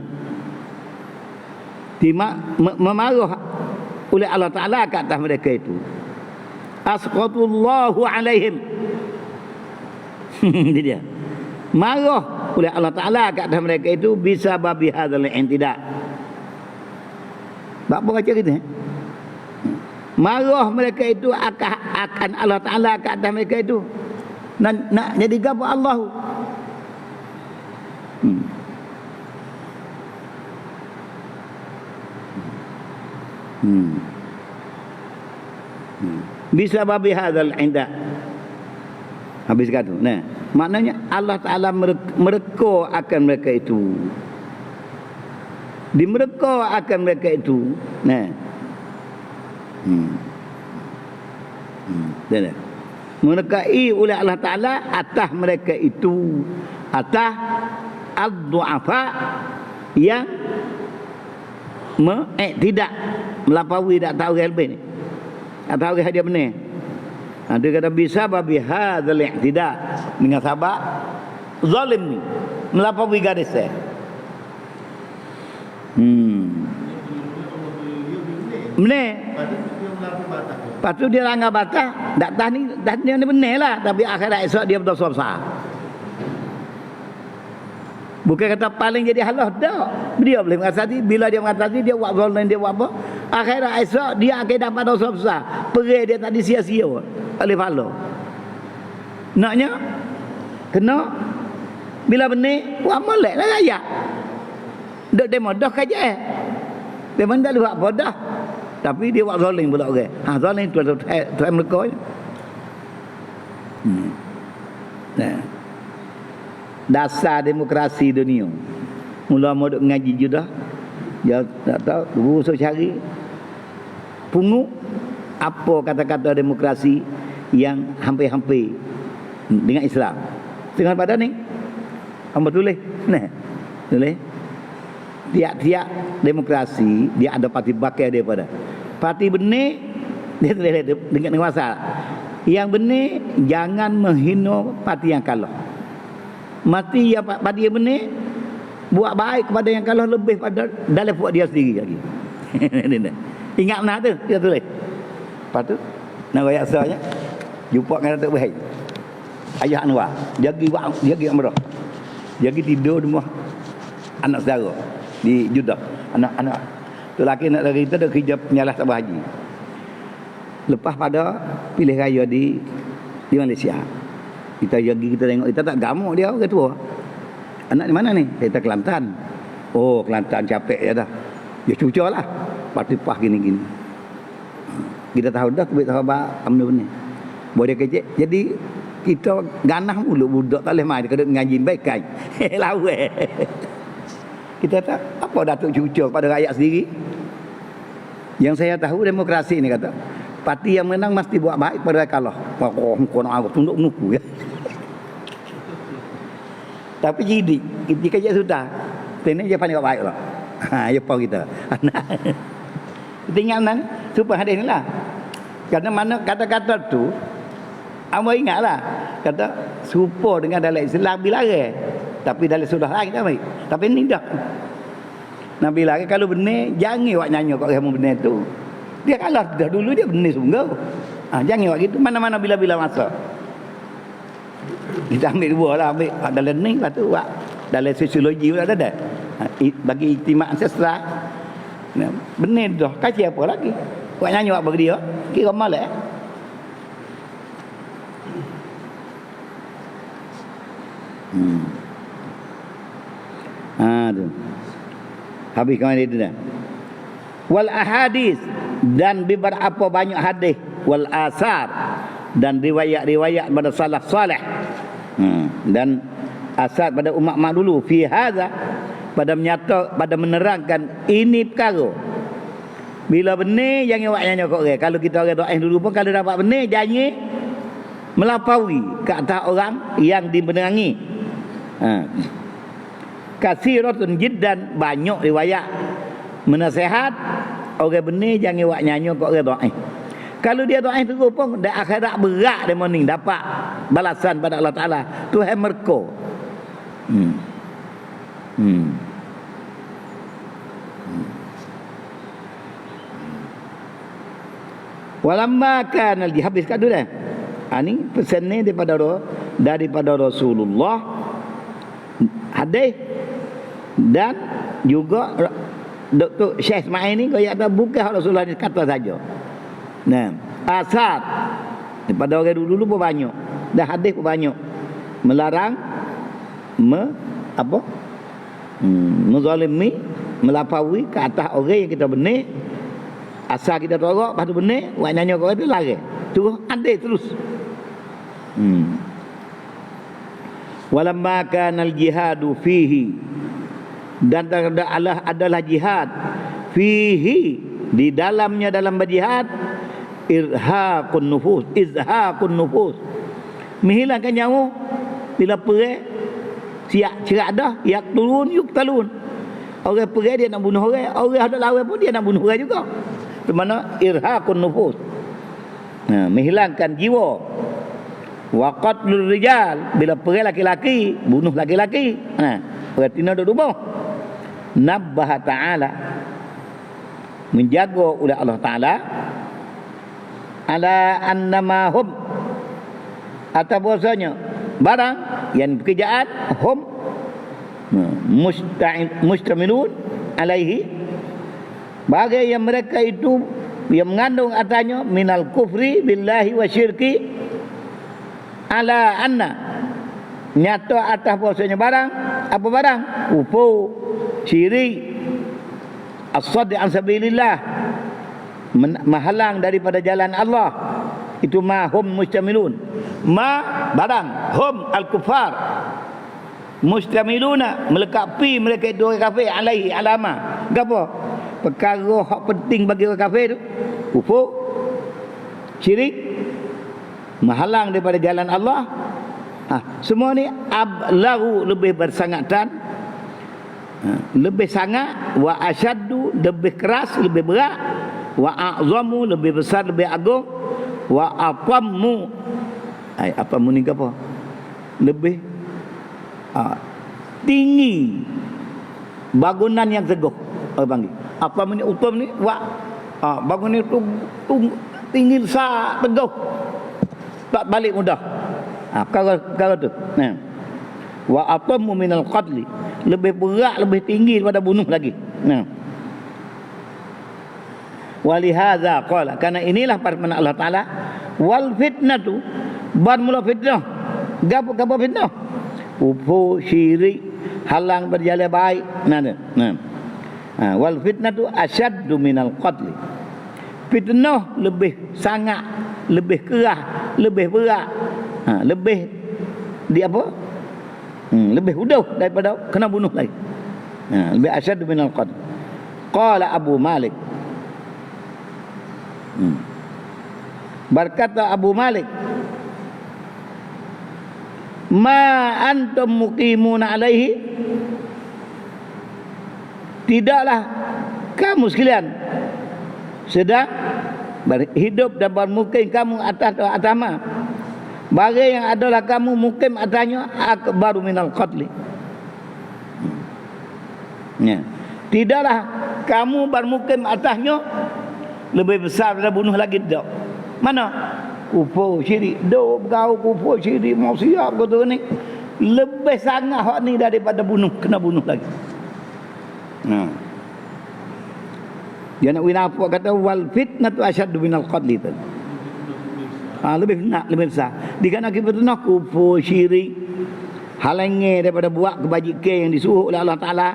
Memarah oleh Allah Ta'ala ke atas mereka itu. Asqatullahu alaihim. Dia marah oleh Allah Ta'ala ke atas mereka itu bisababi hadzal i'tida. Apa baca kita? Marah mereka itu akan Allah Ta'ala ke atas mereka itu. Nak jadi gapo Allah. Bisa babi hadzal inda. Habis kata. Maknanya Allah Ta'ala mereka akan mereka itu. Dimereka akan mereka itu. Dan menekai oleh Allah Ta'ala atas mereka itu, atas ad-du'afa yang tidak melampaui tak tahu lebih ni, tak tahu dia benar. Dia kata bisa babi hadzal i'tida, dengan sabab zalim ni melampaui garis saya. Benar. Lepas tu dia langgar batas, tak tahu ni dia ni benar lah, tapi akhirat esok dia berdosa besar. Bukan kata paling jadi halah, tak. Dia boleh mengatasi, bila dia mengatasi, dia buat zalim, dia buat apa, akhirat esok dia akan dapat dosa besar. Perih dia tadi sia-sia oleh pahala. Naknya kena bila benih buat molek lah raya. Dok demo dah kaja. Dia mana tak buat apa dah. Tapi dia buat zalim pula orang. Zalim tu mereka. Nah. Dasar demokrasi dunia. Mula mau duk ngaji judah. Dia tak tahu, berusaha cari pungut apa kata-kata demokrasi yang hampir-hampir dengan Islam. Tengah pada ni hamba tulis. Nah. Tulis. Tiap-tiap demokrasi dia ada parti bakal daripada. Parti benih dia tulis dengan masalah. Yang benih jangan menghina parti yang kalah. Mati ya parti yang benih buat baik kepada yang kalah lebih pada dalam buat dia sendiri lagi. Ingat nah tu dia tulis. Lepas tu nak royak sahnya jumpa dengan Datuk Bahai. Ayah Anwar jagi Amrah. Jagi tidur di rumah anak saudara di Jeddah. Anak-anak tu laki nak lari tu dah kerja penyalah tabah haji. Lepas pada pilih raya di Malaysia. Kita jagi, kita tengok, kita tak gamuk dia orang tua. Anak di mana ni? Kita Kelantan. Oh, Kelantan capek ya dah. Dia cuca lah. Patipah gini-gini. Kita tahu dah kubik sahabat amno ni. Boleh kecek. Jadi kita ganah mulu budak tak boleh mai dekat ngaji baik kan. Lawe. Kita tak apa Datuk cuca pada rakyat sendiri. Yang saya tahu demokrasi ni kata, parti yang menang mesti buat baik pada kalah. Oh, kau nak aku tunduk nuku ya. Tapi jadi kita kerja sudah. Ini je pandai buat baik lah. Ya apa kita. Tinggal nan supaya hadis ni lah. Karena mana kata-kata tu amba ingatlah kata serupa dengan dalam Islam bilarang. Tapi dalam surah lain tak baik. Tapi ni dah. Nabi lagi kalau benar jangan awak nyanyi kat kamu benar tu. Dia kalah dah dulu dia benar sungguh. Jangan awak gitu mana-mana bila-bila masa. Kita ambil dua lah, ambil dalam ni, lepas tu buat dalam sosiologi pun ada. Bagi iktimak ancestral. Benar dah, kaji apa lagi? Buat nyanyi buat bagi dia, kira malak. Tu. Habis kemana itu dah. Wal ahadis, dan beberapa banyak hadis, wal asar, dan riwayat-riwayat pada salaf salih. Dan asal pada umat mak dulu fi hadza, pada menyata, pada menerangkan ini perkara. Bila benar jangan awak nyanyi kat orang. Kalau kita orang doa dulu pun kalau dapat benar jangan melampaui ke atas orang yang dibenarangi. Kasiratun jiddan, banyak riwayat menasihat orang benar jangan awak nyanyi kat orang doa. Kalau dia doa terus pun dah akhirat berat dia morning dapat balasan pada Allah Taala. Tuhan merko. Walamma kana dihabiskan dulu dah. Ini pesan ni daripada Rasulullah, hadis dan juga Dr. Syekh Ismail ni kaya ada bukan Rasulullah ni kata saja. Nah, asar daripada orang dulu pun banyak. Dah hadis pun banyak. Melarang menzalimi, melampaui ke atas orang yang kita benar. Asal kita tolak, lepas tu benar, buat nyanyi kau itu lari. Terus hadis terus. Walamma kana al-jihadu fihi, dan adalah jihad fihi, di dalamnya, dalam berjihad irhaqun nufus, izhaqun nufus, menghilangkan nyawa. Bila perang siap cerak dah, yaqtulun yuqtalun. Orang perang dia nak bunuh orang, orang ada lawan pun dia nak bunuh orang juga. Di mana irhaqun nufus, menghilangkan jiwa. Wa qatlur rijal, bila perang laki-laki bunuh laki-laki. Berarti nak berubah. Nabbaha ta'ala, menjaga oleh Allah Ta'ala, ala annama hum, atas bahasanya barang yang pekerjaan hum mustamilun alaihi, bagai yang mereka itu yang mengandung atasnya minal kufri billahi wa syirki, ala anna, nyata atas bahasanya barang, apa barang? Kufu, syirik, as-sadd an sabilillah, menghalang daripada jalan Allah. Itu ma hum mustamilun. Ma barang, hum al-kuffar, mustamiluna, melekapi mereka itu orang kafir, alaihi alama. Gapo? Perkara hak penting bagi orang kafir tu, kufur, syirik, menghalang daripada jalan Allah. Semua ni ablagu, lebih bersangatan, lebih sangat, wa asyaddu, lebih keras, lebih berat, wa a'zamu, lebih besar, lebih agung, wa atammu, apamu ni apa? Lebih tinggi bangunan yang teguh. Orang panggil apa ni utam ni, wa bangunan itu tinggi besar teguh, tak balik mudah. Kalau tu wa atammu minal qatli, lebih berat, lebih tinggi daripada bunuh lagi. Walihadza qala, karena inilah firman Allah Taala, wal fitnatu, bermula fitnah. Gapo fitnah? Kufur, syirik, halang berjalan baik. Wal fitnatu asyaddu minal qatl. Fitnah lebih sangat, lebih keras, lebih berat, lebih di apa? Lebih huduh daripada kena bunuh lagi. Lebih asyaddu minal qatl. Qala Abu Malik, berkata Abu Malik, ma antum muqimuna alaihi, tidaklah kamu sekalian sedang berhidup dan bermukim kamu atas agama, bagai yang adalah kamu mukim atasnya, akbaru minal qatli. Tidaklah kamu bermukim atasnya lebih besar daripada bunuh lagi, tak. Mana? Kufur, syirik, duk bergaul kufur, syirik, maksiat kata ni, lebih sangat hak ni daripada bunuh, kena bunuh lagi. Dia nak win apa kata wal fitnatu asyaddu minal qatli tu. Lebih nak, lebih besar. Dikana kita nak kufur, syirik, halangi daripada buat kebajikan yang disuruh oleh Allah Taala.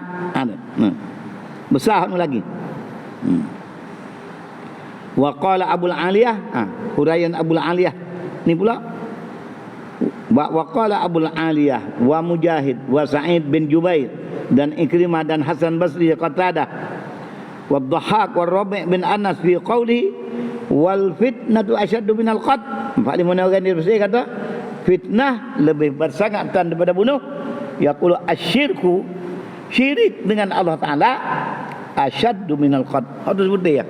Besar lagi. Wa qala Abul Aliyah, huraian Abul Aliyah ni pula, wa qala Abul Aliyah wa Mujahid wa Sa'id bin Jubair dan Ikrimah dan Hasan Basri Qatadah wa Dhahhak wa Rabi' bin Anas fi qawli wal fitnatu asyaddu minal qatl. Empat lima orang ni bersih kata fitnah lebih bersangatan daripada bunuh. Yaqulu asyirku, syirik dengan Allah Taala, asyaddu minal qatl. Itu sebut dia.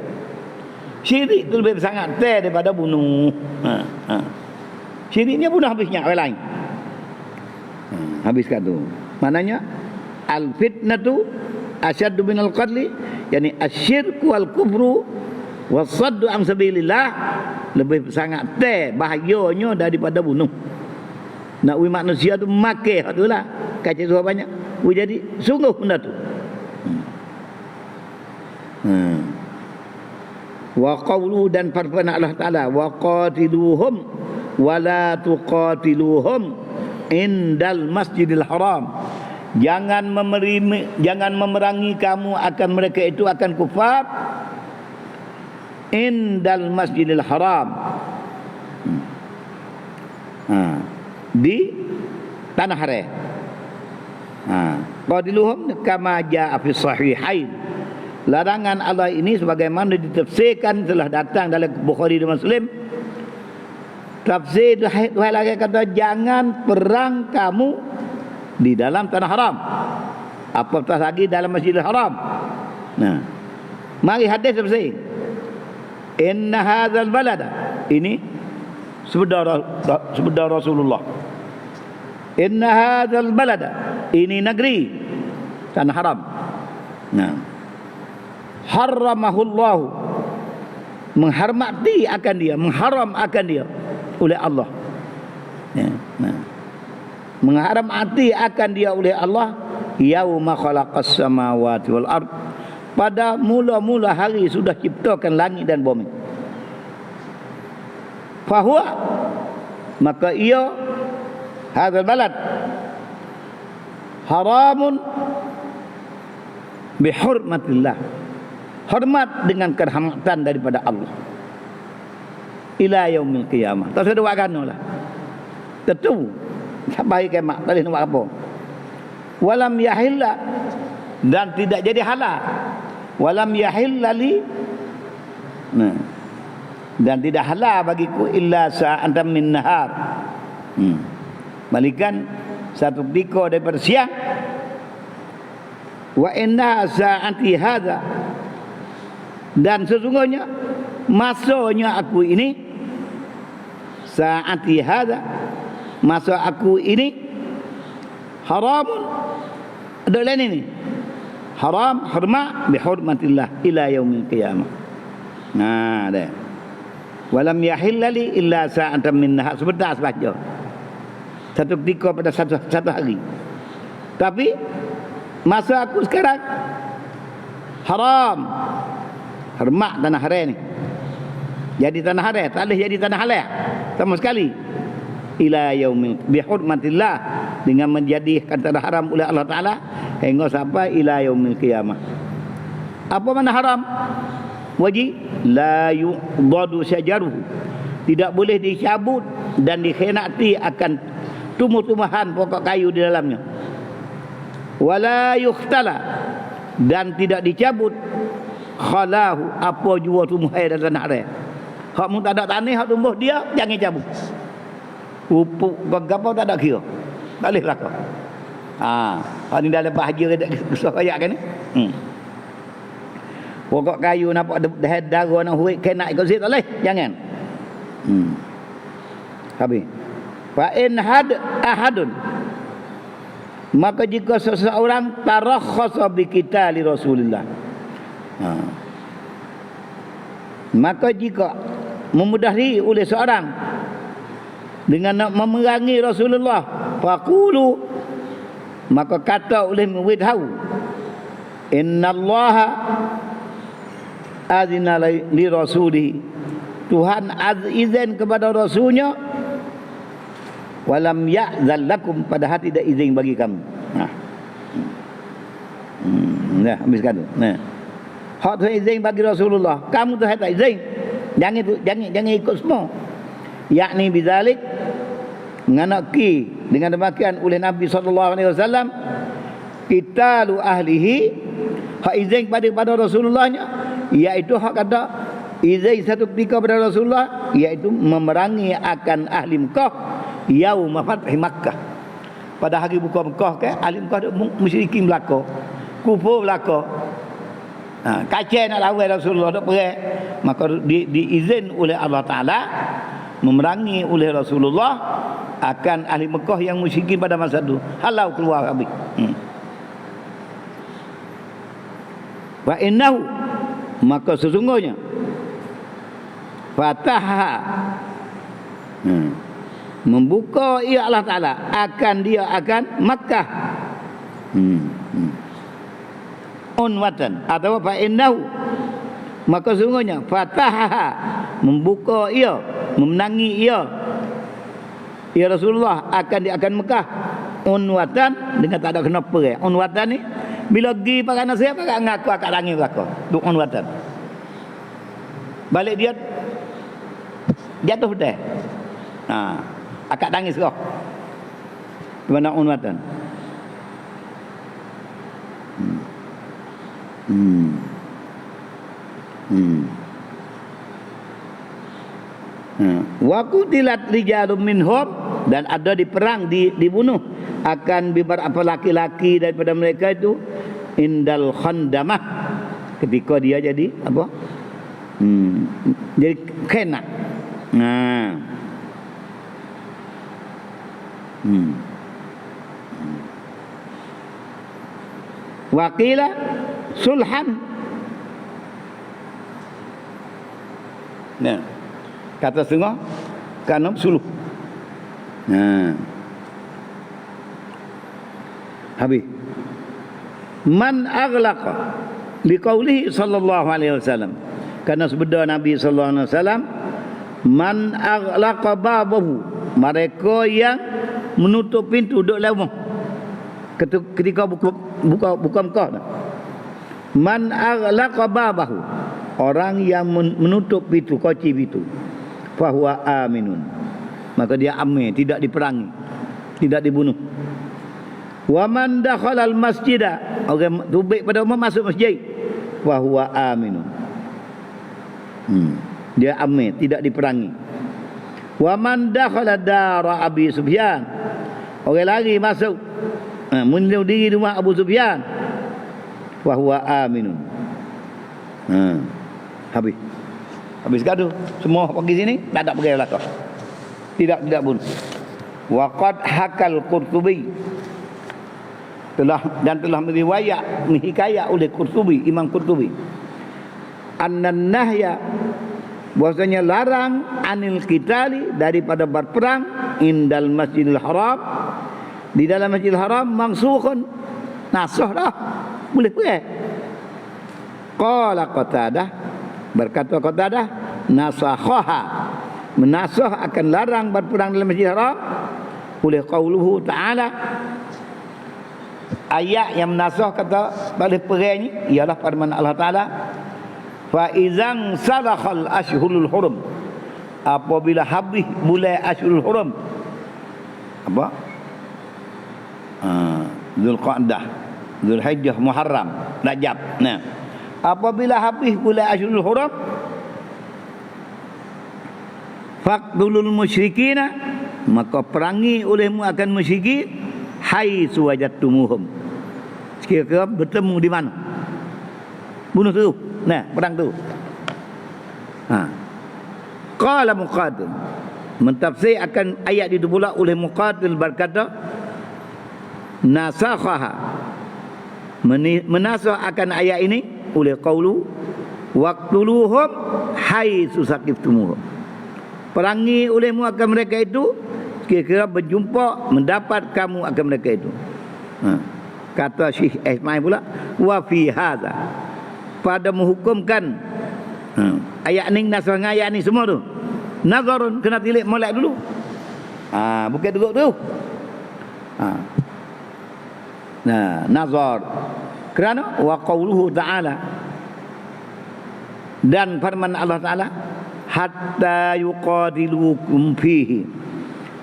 Syirik itu lebih sangat daripada bunuh. Syiriknya bunuh habisnya orang lain. Habiskan tu. Maknanya al fitnatu asyaddu minal qatli, yani asyirku wal kufru wasaddu an sabilillah, lebih sangat bahayanya daripada bunuh. Nak manusia tu makai hak tu lah. Kaca tu banyak. Jadi sungguh benda tu. Wa qawlu, dan firman Allah Taala, wa qatiluhum wa la tuqatiluhum indal masjidil haram. Jangan memerangi kamu akan mereka itu, akan kufar, indal masjidil haram, di tanah haram. Qatiluhum kama jaa fi sahihain, larangan Allah ini sebagaimana ditafsirkan telah datang dalam Bukhari dan Muslim. Tafsir Tuhan lagi kata, jangan perang kamu di dalam tanah haram, apatah lagi dalam Masjidil Haram. Nah, mari hadis tafsir. Inna hadzal balada, ini sabda Rasulullah. Inna hadzal balada, ini negeri tanah haram. Nah, haramahullahu, menghormati akan dia, mengharam akan dia oleh Allah. Ya, nah, menghormati akan dia oleh Allah yauma khalaqas samawati wal ard, pada mula-mula hari sudah ciptakan langit dan bumi. Fahuwa, maka ia hadzal balad haramun bihurmatillah, hormat dengan kehormatan daripada Allah, ila yaumil qiyamah. Tak ada wakano lah. Tentu sampai kiamat tak boleh nak buat apa. Walam yahilla, dan tidak jadi halal. Walam yahilla li, nah, dan tidak halal bagiku illa sa'atan min nahar. Balikan satu ketika daripada siang. Wa inna sa'ati hadza, dan sesungguhnya masanya aku ini, sa'ati hadza, masa aku ini haramun, ada lain ini, haram, hormat bihurmatillah ila yaumil qiyamah. Nah, dah. Walam yahilla li illa sa'atan min nahar, sebentar saja, satu ketika pada satu hari. Tapi masa aku sekarang haram, hormat tanah haram ni. Jadi tanah haram, tak boleh jadi tanah halal sama sekali. Ila yaumil, bihurmatillah, dengan menjadikan tanah haram oleh Allah Ta'ala hingga sampai ila yaumil qiyamah. Apa makna haram? Wajib la yu'dadu syajaruhu, tidak boleh dicabut dan dikhianati akan tumbuh-tumbuhan pokok kayu di dalamnya. Wala yukhtala, dan tidak dicabut khalahu, apa jua tumbuhan dan tanah haram. Hak mu tak ada tanah, hak tumbuh dia jangan cabut. Pupuk gapa tak ada kira, tak boleh lakar. Hak ni dalam bahagia besar kayak kan ni. Pokok kayu nampak dah darah nak huik kena ikut situ tak boleh, jangan. Habis. Fa in had ahadun, maka jika seseorang tarakhasa bi qitali Rasulillah, maka jika memudahi oleh seorang dengan nak memerangi Rasulullah, faqulu, maka kata oleh muwidhau, innallaha azina li rasulih, Tuhan izin kepada rasulnya, walam ya'zal lakum, padahal tidak izin bagi kamu. Nah, habiskan tu. Nah, hak tu izin bagi Rasulullah, kamu tu tak izin. Jangan ikut semua. Yakni bizalik, nganaki dengan demikian oleh Nabi SAW, qitalu ahlihi, hak izin pada Rasulullahnya, iaitu hak kata izin satu ketika pada Rasulullah, iaitu memerangi akan ahli Mekah yaum fath Makkah, pada hari buka Mekah ke ahli Mekah musyrikin belaka, kufur belaka, kacau nak lawan Rasulullah nak perang, maka diizin oleh Allah Ta'ala memerangi oleh Rasulullah akan ahli Mekah yang musyrikin pada masa itu, halau keluar habis. Wa innahu, maka sesungguhnya fataha, membuka ia Allah Ta'ala akan dia akan Makkah, unwatan, atau fa innahu, maka sesungguhnya fataha, membuka ia, memenangi ia Rasulullah akan dia akan Mekah, unwatan, dengan tak ada kenapa unwatan ni bila pergi pakai nasihat pakai ngaku akak langit belaka duk unwatan, balik dia jatuh dah, akak tangis kau mana unwatan. Wa qutilat rijalun minhum, dan ada di perang dibunuh akan beberapa laki-laki daripada mereka itu indal khandamah, ketika dia jadi apa? Jadi kena. Waqila sulhan. Nah, kata setengah kerana suluh. Habis. Man aghlaqa liqaulihi sallallahu alaihi wasallam. Karena sabda Nabi sallallahu alaihi wasallam, man aghlaqa babahu, mereka yang menutup pintu duduk lama ketika buka muka. Man aghlaqa babahu, orang yang menutup pintu, kunci pintu, fahuwa aminun, maka dia amin, tidak diperangi, tidak dibunuh. Wa man dakhala al masjida, orang tubik pada umum masuk masjid, fahuwa aminun, dia amin, tidak diperangi. Wa man dakhala dara Abi Sufyan, orang lari masuk menyelidiki diri rumah Abu Sufyan, fahuwa aminun. Habis gaduh, semua pergi sini, tak ada pergi belakang, tidak bunuh. Wa qad hakal Qurtubi, telah meriwayat, menghikayat oleh Qurtubi, Imam Qurtubi, annan nahya, bahwasanya larang anil qitali, daripada berperang, indal Masjidil Haram, di dalam Masjidil Haram, mangsukhun, nasah dah, boleh pergi. Qala Qatadah, berkata Qatadah, nasakhaha, menasah akan larang berperang dalam Masjidil Haram oleh qauluhu ta'ala, ayat yang menasah kata boleh pergi ni ialah firman Allah Ta'ala, fa izang salakhal ashhurul hurum, apabila habis bulan ashhurul hurum, apa? Zulqa'dah, Zulhijjah, Muharram, Rajab. Nah, apabila habis bulan ashhurul hurum, faqdulul musyrikina, maka perangi olehmu akan musyrikin haitsu wajadtumuhum, sekira-kira bertemu di mana, bunuh tu. Nah, perang tu. Qala Muqatil, mentafsir akan ayat itu pula oleh Muqatil, berkata nasakhaha, menasakh akan ayat ini oleh qaulu waqtuluhum haitsu saqiftumuhum, perangi olehmu akan mereka itu kira-kira berjumpa, mendapat kamu akan mereka itu. Kata Syekh Ismail pula, wa fi hadza, pada menghukumkan ayat ni, nasakh ayat ni semua tu nazarun, kena tilik molek dulu, bukan duduk tu. Nah, nazar kerana wa qauluhu ta'ala, dan firman Allah Ta'ala, hatta yuqadilukum fihi,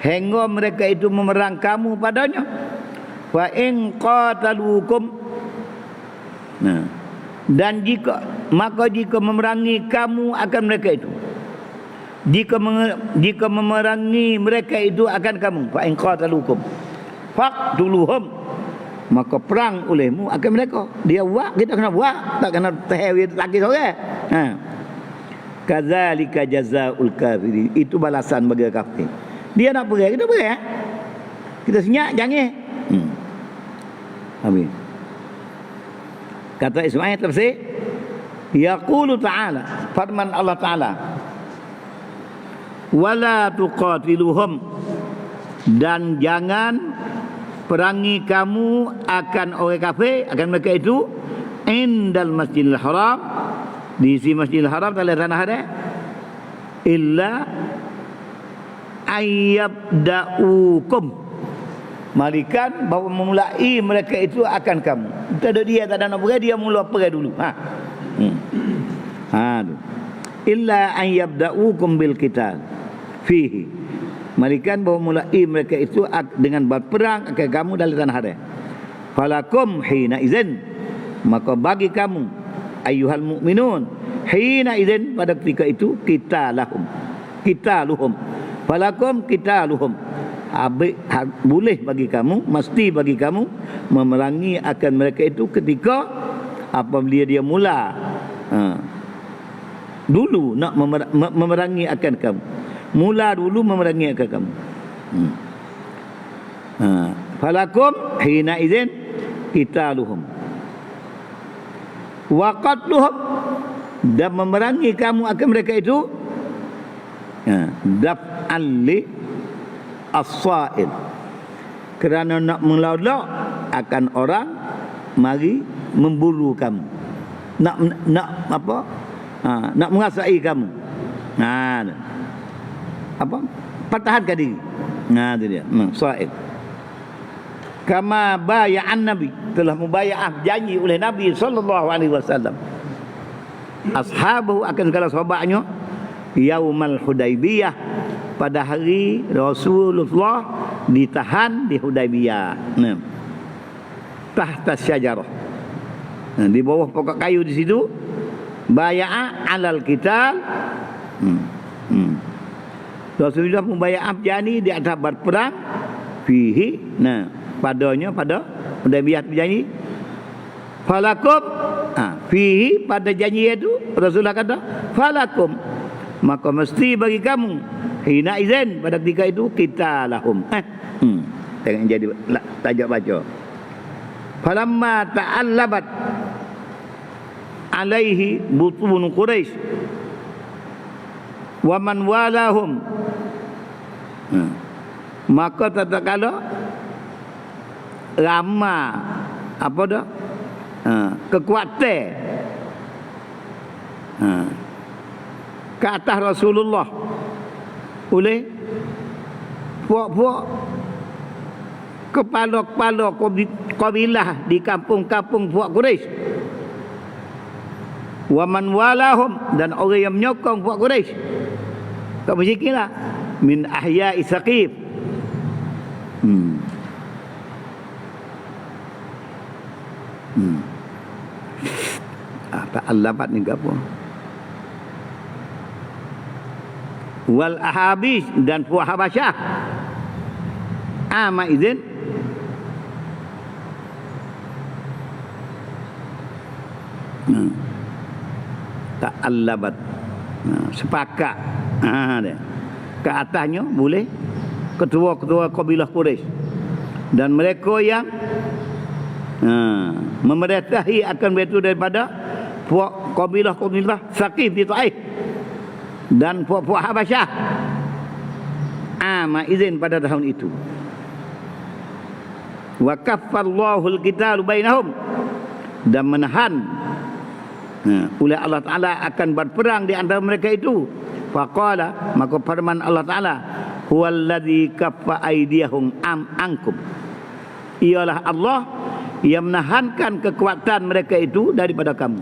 hingga mereka itu memerang kamu padanya. Wa in qatalukum, dan jika memerangi kamu akan mereka itu, jika memerangi mereka itu akan kamu, fa in qatalukum faqtuluhum, maka perang olehmu akan mereka. Dia buat, kita kena buat, tak kena terhewi lagi sore. Kadzalika jazaul kafirin, itu balasan bagi kafir. Dia nak pergi, kita pergi, kita senyap jangan. Habis. Kata Ismail tafsir, yaqulu ta'ala, firman Allah Ta'ala, wala tuqatiluhum, dan jangan perangi kamu akan orang kafir, akan mereka itu, indal Masjidil Haram, di si Masjidil Haram, tanah ada, illa ayyabda'ukum, malikan bahawa memulai mereka itu akan kamu. Tak ada dia, tak ada nak pergi, dia mula pergi dulu. Illa ayyabda'ukum bil qital fihi, malikan bahawa mulai mereka itu dengan berperang akan kamu dalam tanah haram. Falakum hina izin, maka bagi kamu ayyuhal mu'minun, hina idzin, pada ketika itu, qitaluhum. Falakum qitaluhum. Boleh bagi kamu, mesti bagi kamu memerangi akan mereka itu ketika apabila dia mula dulu nak memerangi akan kamu. Mula dulu memerangi akan kamu. Falakum hina idzin qitaluhum wa qatluhum, dan memerangi kamu akan mereka itu daf'an li as-sa'il, kerana nak melolok akan orang mari memburu kamu, nak apa, nak mengasai kamu, apa, pertahankan diri. Itu dia, sa'il. Kama baya'an Nabi, telah mubaya'ah janji oleh Nabi sallallahu alaihi wasallam ashabahu, akan segala sahabatnya, yaumal Hudaybiyah, pada hari Rasulullah ditahan di Hudaybiyah, tahta syajarah, di bawah pokok kayu di situ, baya'a alal qital. Rasulullah mubaya'ah janji di atas berperang fihi, padanya, pada Hudaybiyah berjanji. Falakum, fihi, pada janji itu Rasulullah kata falakum, maka mesti bagi kamu, hina izin, pada ketika itu, qitalahum. Tengok jadi tajuk baca. Falamma ta'allabat alaihi butun Quraisy wa man walahum, maka tatkala ramai apa dah kekuatan ke atas Rasulullah oleh puak-puak kepala-kepala kabilah di kampung-kampung puak Quraisy, wa man walahum, dan orang yang menyokong puak Quraisy, tak berfikirlah min ahya'i Saqif. Ta'allabat ni apa? Wal ahabis, dan puak Habasyah. Ama izin ta'allabat, sepakat dia. Ke atasnya boleh ketua-ketua kabilah Quraisy dan mereka yang memerintah akan begitu daripada puak kabilah Saqif di Taif dan puak-puak Habasyah. Ama izin, pada tahun itu. Wa kaffallahu al-qital bainahum, dan menahan oleh Allah Ta'ala akan berperang di antara mereka itu. Faqala, maka firman Allah Ta'ala, huwallazi kaffa aydiyahum ankum, ialah Allah yang menahankan kekuatan mereka itu daripada kamu.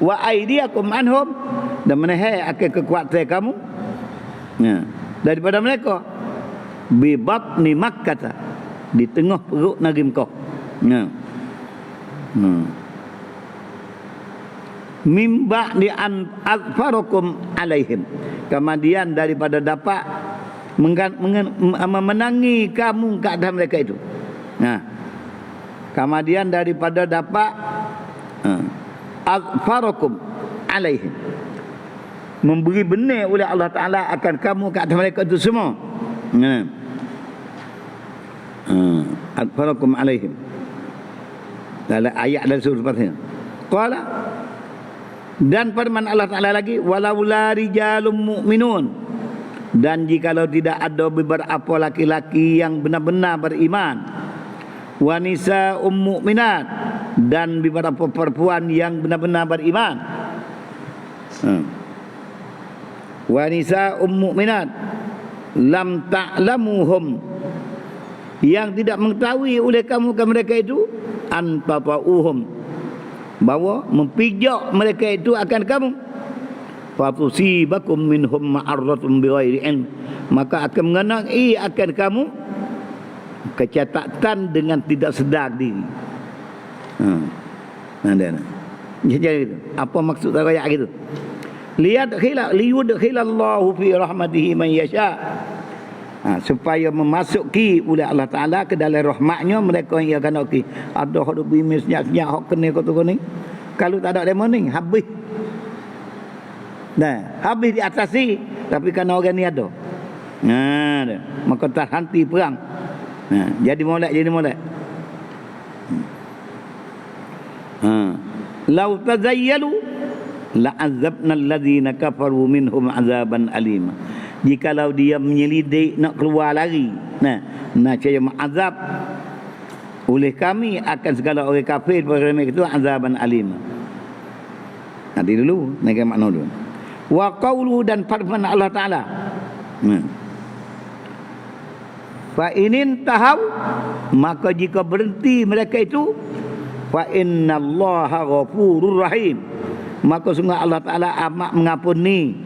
Wa aydiyakum anhum, dan menahan akan kekuatan kamu daripada mereka. Bi batni Makkah, di tengah perut negeri Mekah. Mimba di an azfarakum alaihim, kemudian daripada dapat memenangi kamu ke atas mereka itu. Kemudian daripada dapat azfarakum alaihim, memberi benih oleh Allah Ta'ala akan kamu ke atas mereka itu semua. Azfarakum alaihim, dalam ayat dan surah lepas. Qala, dan firman Allah Ta'ala lagi, walaula rijalum mu'minun, dan jikalau tidak ada beberapa laki-laki yang benar-benar beriman, wa nisa'um mu'minat, dan beberapa perempuan yang benar-benar beriman, wa nisa'um mu'minat lam ta'lamuhum, yang tidak mengetahui oleh kamu ke mereka itu, antata'uhum, bahawa mempijak mereka itu akan kamu, fatusibakum minhum ma'arratun bighairi ilm, maka akan mengenai akan kamu kecatatan dengan tidak sedar diri. Jadi itu. Apa maksud ayat gitu? Liyudkhilallahu fi rahmatihi man yasha. Supaya memasuki oleh Allah Taala ke dalam rahmatnya mereka yang akan okey. Ada hak bumi senyap-senyap hak kena kata ni. Kalau tak ada demo ni habis. Nah, habis di atas ni tapi kerana orang ni ada. Maka tak henti perang. Jadi molek. Lau tazayyalu la'azabna alladhina kafaru minhum azaban alima. Jikalau dia menyelidik nak keluar lari, nak saya mengazab oleh kami akan segala orang kafir pada mereka itu azaban alima. Nanti dulu nak makna dulu. Wa qawlu dan firman Allah Taala. Fa inin tahaw, maka jika berhenti mereka itu, fa innallaha ghafurur rahim, maka sungguh Allah Taala amat mengampuni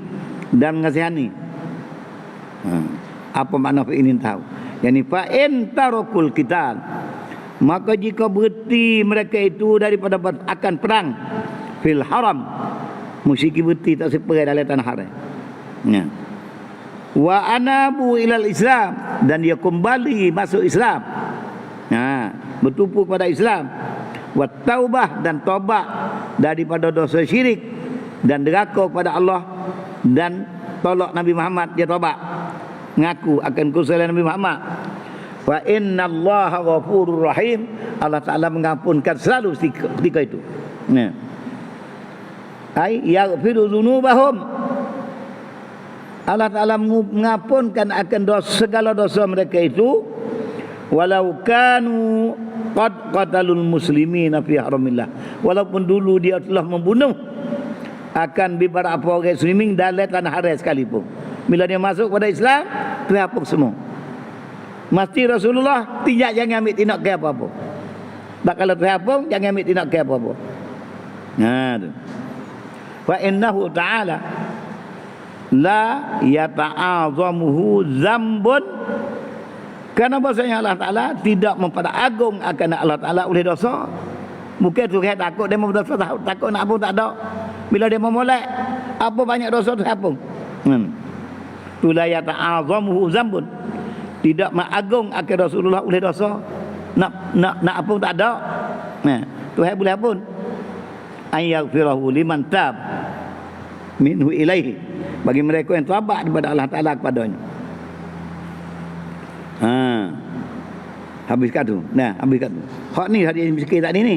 dan mengasihani. Apa makna fa inin tahaw? Yani fa in tarakul qital, maka jika berhenti mereka itu daripada akan perang fil haram, musyrik berhenti tak seperti dalam tanah haram. Wa anabu ilal Islam, dan dia kembali masuk Islam, bertumpu pada Islam. Wa taubah, dan taubat daripada dosa syirik dan deraka kepada Allah dan tolak Nabi Muhammad, dia taubat ngaku akan kesalahan Nabi Muhammad. Fa innallaha ghafurur rahim, Allah Taala mengampunkan selalu ketika itu. Ai yaghfiru dzunubahum, Allah Taala mengampunkan akan segala dosa mereka itu, walau kanu qad qatalul muslimina fi haramillah, walaupun dulu dia telah membunuh akan beberapa orang muslimin dalam tanah haram sekalipun. Bila dia masuk pada Islam, terhapus semua. Mesti Rasulullah tidak jangan ambil tindak ke apa-apa. Tak kalau terhapus jangan ambil tindak ke apa-apa. Tu. Fa innahu ta'ala la yata'azamuhu zambun, kerana bahasanya Allah Ta'ala tidak memperagung akan Allah Ta'ala oleh dosa. Mungkin tu dia takut dia berdosa, takut nak apa tak ada. Bila dia memolek, apa banyak dosa tu apa? Tu la yata'azamuhu zambun, tidak mengagung akan Rasulullah oleh dosa. Nak apa tak ada. Tu dia boleh pun ayaghfirahu liman tab minhu ilaihi, bagi mereka yang taubat daripada Allah Taala kepadanya. Habis kat tu. Habis kat tu. Hak ni hadis miskin tadi ni.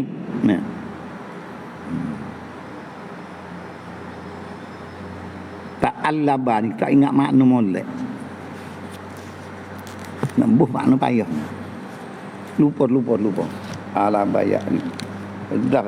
Tak alaba ni, tak ingat makna molek. Nambuh makna payah. Lupa. Alaba ya ni. Dah.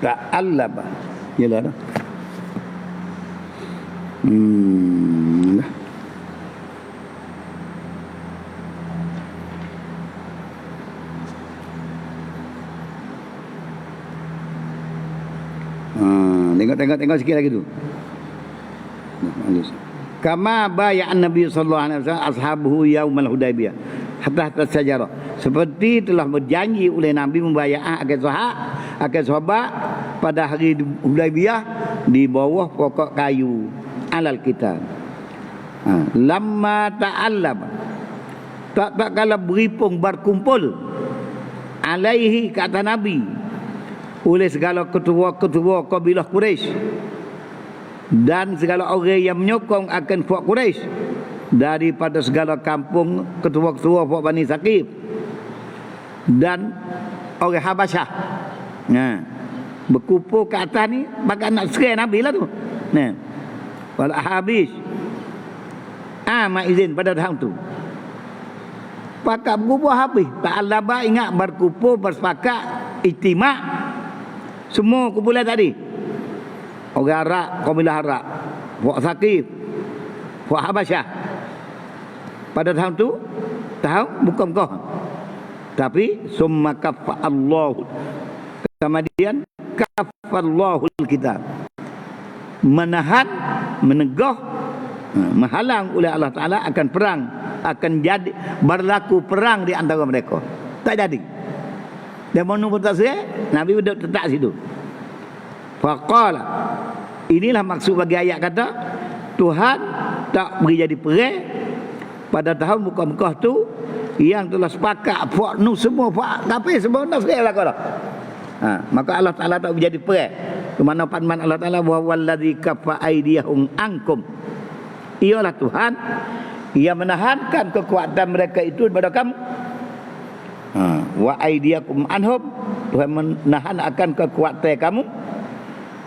Ta'allaba. Yalah dah. Tengok sikit lagi tu. Kama bay'an Nabi sallallahu alaihi wasallam ashabuhu yaumal Hudaybiyah hatta sajarah, seperti telah berjanji oleh Nabi membayar akan sahabat pada hari Hudaybiyah di bawah pokok kayu alal kitab. Lamma ta'allab, tak kala beripung berkumpul alaihi, kata Nabi, oleh segala ketua-ketua kabilah Quraisy dan segala orang yang menyokong akan puak Quraisy daripada segala kampung ketua-ketua puak Bani Saqif dan orang Habasyah. Berkumpul ke atas ni bakal nak serai Nabi lah tu. Wal habis izin pada tahun tu. Pakat berkumpul habis. Ta'allaba, ingat, berkumpul, bersepakat, ijtima'. Semua kumpulan tadi. Orang Arab, kabilah Arab, puak Saqif, puak Habasyah. Pada tahun tu tahu bukan kau. Tapi summa kaffa Allah. Kemudian kaffa Allahul kitab. Menahan, menegah, menghalang oleh Allah Ta'ala akan perang, akan jadi berlaku perang di antara mereka. Tak jadi. Dan menunggu tasbih, Nabi sudah tetap situ. Faqala, inilah maksud bagi ayat kata Tuhan tak beri jadi perang pada tahun Mekah tu yang telah sepakat buat nu semua buat kafir semua nak sekali lah kau. Maka Allah Taala tak jadi perang. Ke mana firman Allah Taala wa wallazi kaffa aydiyahum ankum. Ialah Tuhan yang menahankan kekuatan mereka itu daripada kamu. Wa aydiyakum anhum, Tuhan menahan akan kekuatan kamu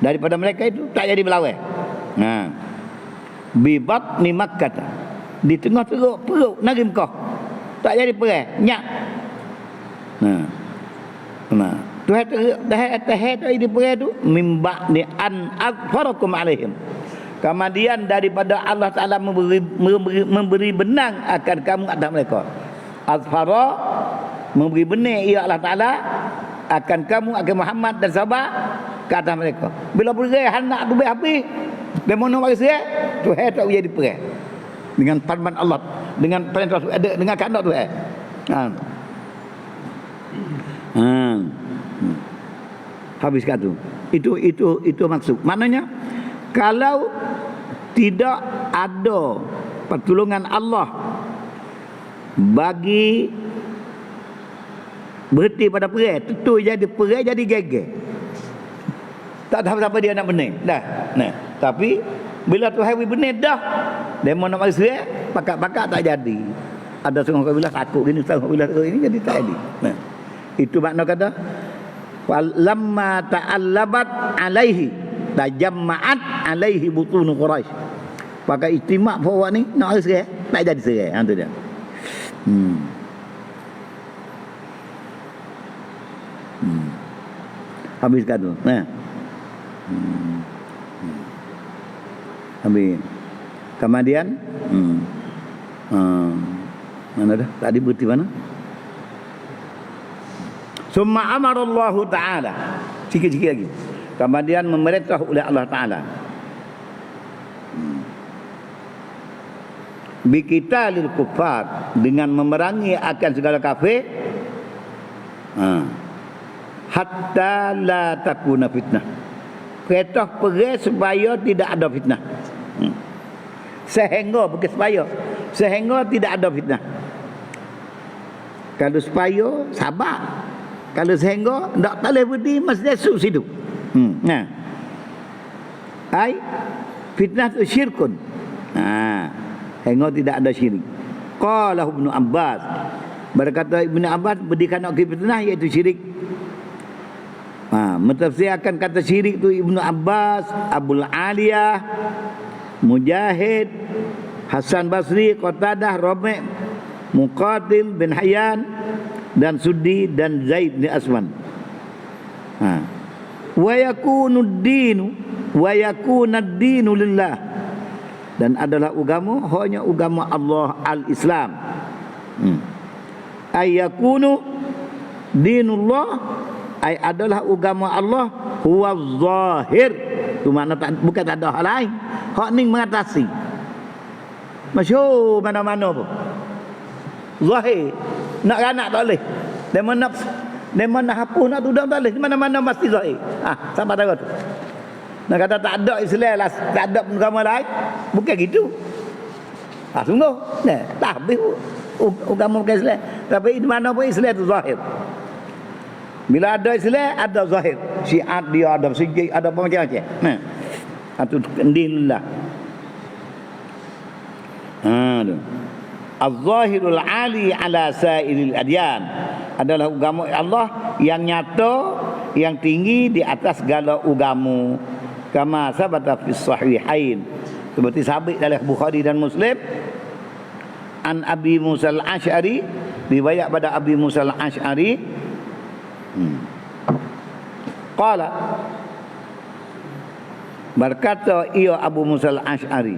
daripada mereka itu tak jadi berlawan. Bibat ni Makkah, di tengah perut negeri Mekah tak jadi perang nyak. Tuhan tak jadi perang tu mimba ni an azfarakum alaihim. Kemudian daripada Allah Taala memberi benang akan kamu atas mereka. Azfara memberi benang ia Allah Taala akan kamu, akan Muhammad dan sahabat ke atas mereka. Bila perang nak tu habis dan mana bagi saya Tuhan tak jadi perang dengan firman Allah, dengan perintah dengan kehendak Tuhan. Habis kata itu maksud. Maknanya kalau tidak ada pertolongan Allah bagi berhenti pada perang, tentu jadi perang jadi geger. Tak tahu siapa dia nak benar. Dah. Nah, tapi bila Tuhan beri benar dah, demo nak mari serang, pakat-pakat tak jadi. Ada setengah kabilah takut gini, setengah kabilah ini jadi tak jadi. Nah, itu makna kata lamma ta'allabat alaihi tajamma'at alaihi butun Quraisy. Pakai istimak bawa ni nak serang, tak jadi serang. Tu dia. Habis kata. Nah. Habis. Kemudian mana dah? Tadi berhenti mana? Summa amara Allah Ta'ala. Sikit-sikit lagi. Kemudian memerintah oleh Allah Ta'ala. Biqitalil kuffar, dengan memerangi akan segala kafir. Hatta la takuna fitnah. Perintah perang supaya tidak ada fitnah. Sehingga bukan supaya, sehingga tidak ada fitnah. Kalau supaya sabar, kalau sehingga tak boleh berhenti mesti esok situ. Nah, ai fitnah tu syirkun. Sehingga tidak ada syirik. Qala Ibnu Abbas, berkata Ibnu Abbas berikan nak fitnah iaitu syirik. Mentafsirkan kata syirik tu Ibnu Abbas, Abul Aliyah, Mujahid, Hasan Basri, Qatadah, Rabi', Muqatil bin Hayyan dan Suddi dan Zaid bin Asman. Wa yakunu ad-dinu lillah, dan adalah agama hanya agama Allah al-Islam. Ayakunu dinullah, ai adalah agama Allah huwa zahir. Tu makna bukan tak ada hal lain. Hak ni mengatasi. Masyhur mana-mana pun. Zahir. Nak ranak tak boleh. Dia mana hapus nak tudang tak boleh. Di mana-mana mesti zahir. Sampai tahu tu. Nak kata tak ada Islam lah, tak ada agama lain. Bukan gitu. Sungguh. Nah, tak habis agama bukan Islam. Tapi di mana pun Islam tu zahir. Bila ada Islam, ada zahir. Syiat dia, ada sejik, ada macam-macam. Nah, itu dinillah. Az-zahirul ali ala sairil adyan, adalah agama Allah yang nyata, yang tinggi di atas segala agama. Kama sabata fi sahihain, seperti sabit dalam Bukhari dan Muslim. An Abi Musa al-Asy'ari, riwayat pada Abi Musa al-Asy'ari. Qala, berkata ia Abu Musa al-Asy'ari,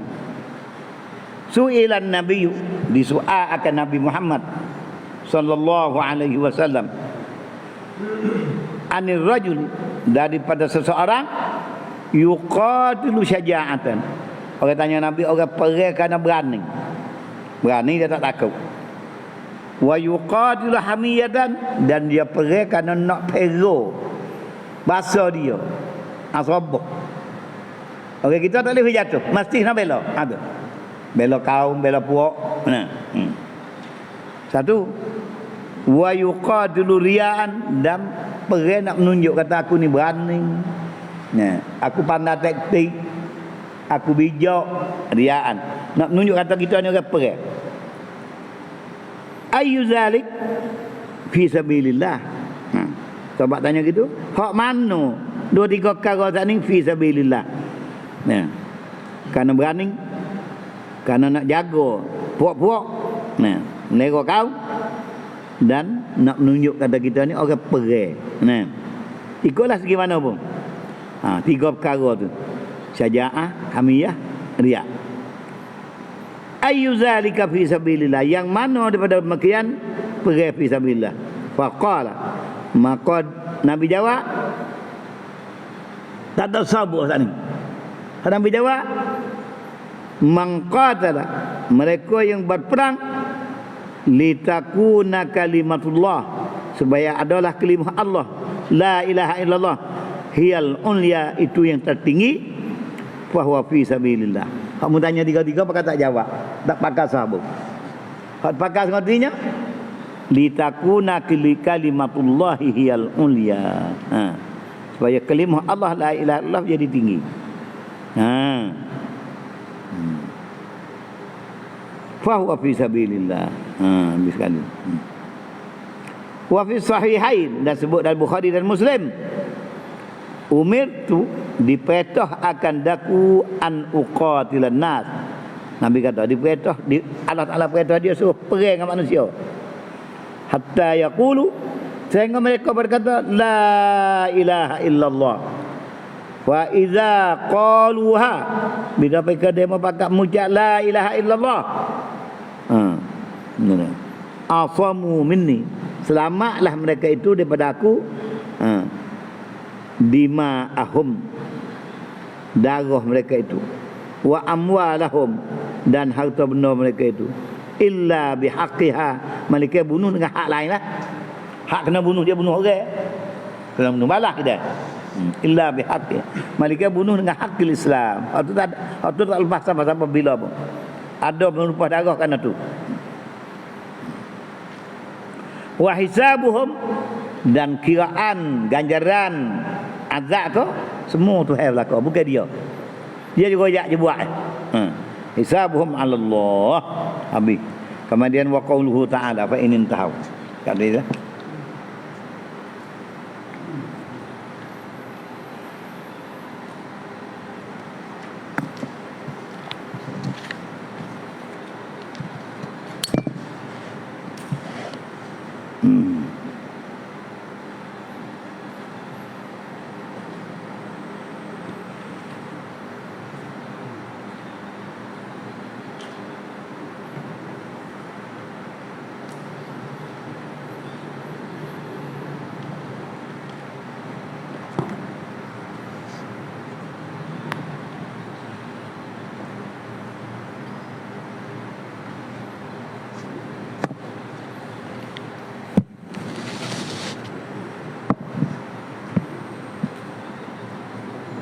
su'ilan nabiyyu, disu'al akan Nabi Muhammad sallallahu alaihi wasallam anir rajul, daripada seseorang yuqatilu syaja'atan. Orang tanya Nabi, orang perang kerana berani. Berani dia tak takut. Wa yuqatilu hamiyatan, dan dia perang kerana nak pero bahasa dia. Asrabah. Orang kita tak boleh jatuh, mesti nak bela. Ada. Bela kaum, bela puak. Nah. Satu, wa yuqatilu riyaan, dan perang nak menunjuk kata aku ni berani. Nah, aku pandai taktik, aku bijak, riaan. Nak menunjuk kata kita ni orang perang. Ayyu zalik fi sabilillah. Sahabat tanya gitu, hak mana dua tiga perkara tak ni fi sabilillah. Nah, kerana berani, kerana nak jaga puak-puak, nah, melera kau, dan nak menunjuk kata kita ni orang perang. Nah, ikutlah segi mana pun. Tiga perkara tu, syaja'ah, hamiyah, riya. Ayyu zalika fi sabilillah, yang mana daripada demikian perang fi sabilillah. Faqala, maka Nabi jawab, tak ada sabar saat ni. Nabi jawab, man qatala, mereka yang berperang litakuna kalimatullah, supaya adalah kalimah Allah, la ilaha illallah, hiyal ulya, itu yang tertinggi, fahuwa fi sabilillah. Kamu tanya tiga-tiga pakai tak jawab, tak pakai sahabat. Hak pakai artinya litakuna kalimatullahi hiyal ulya. Supaya kalimah Allah la ilaha illallah jadi tinggi. Fahuwa fi sabilillah. Habis sekali. Wa fi sahihain, dan sebut dalam Bukhari dan Muslim, umirtu, diperintah akan daku an uqatilan nas. Nabi kata diperintah, Allah Taala perintah dia suruh perang dengan manusia. Hatta yaqulu, sehingga mereka berkata la ilaha illallah. Wa iza qaluha, bila mereka dia pakai mengucap la ilaha illallah, afamu minni, selamatlah mereka itu daripada aku, dima'ahum, darah mereka itu, wa amwalahum, dan harta benda mereka itu, illa bihaqqiha, mereka bunuh dengan hak lain lah. Hak kena bunuh, dia bunuh orang, kena bunuh balas kita. Illa bihaqqi, mereka bunuh dengan hakil Islam. Itu tak lepas sampai bila pun ada menumpah darah kerana tu. Wa hisabuhum, dan kiraan ganjaran azab tu semua tu hai belaka, bukan dia. Dia juga je buat. Hisabuhum 'ala Allah. Habis. Kemudian wa qauluhu ta'ala fa in tahu. Kata dia.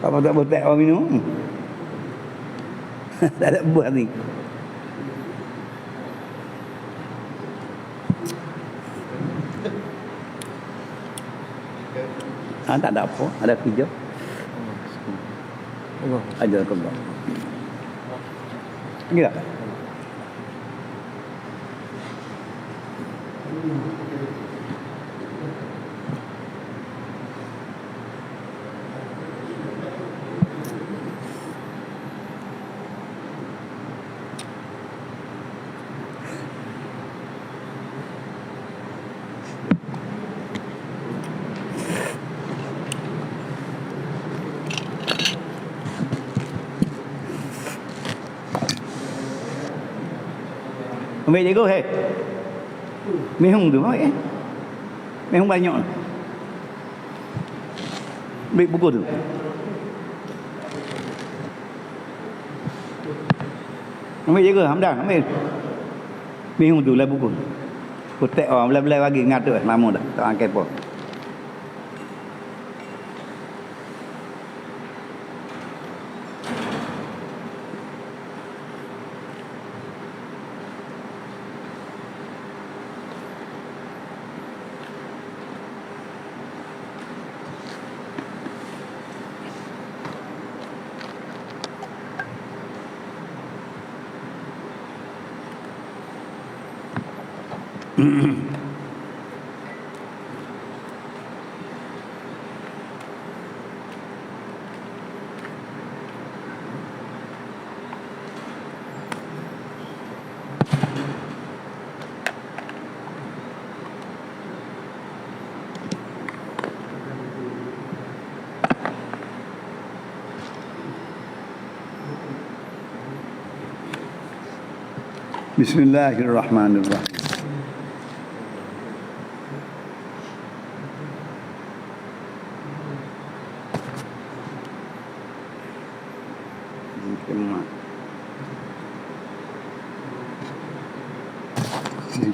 Apa tak boleh orang minum? Tak ada buat ni. Tak ada apa, ada kerja. Ajar kerja. Gila. Ambil cikgu, hei. Mehung tu baik Mehung banyak. Ambil buku tu. Ambil jaga Hamdan, ambil. Mehung tu lah buku. Kutek orang belai-belai bagi ingat tu lama dah. Tak angkat pun. Bismillahirrahmanirrahim.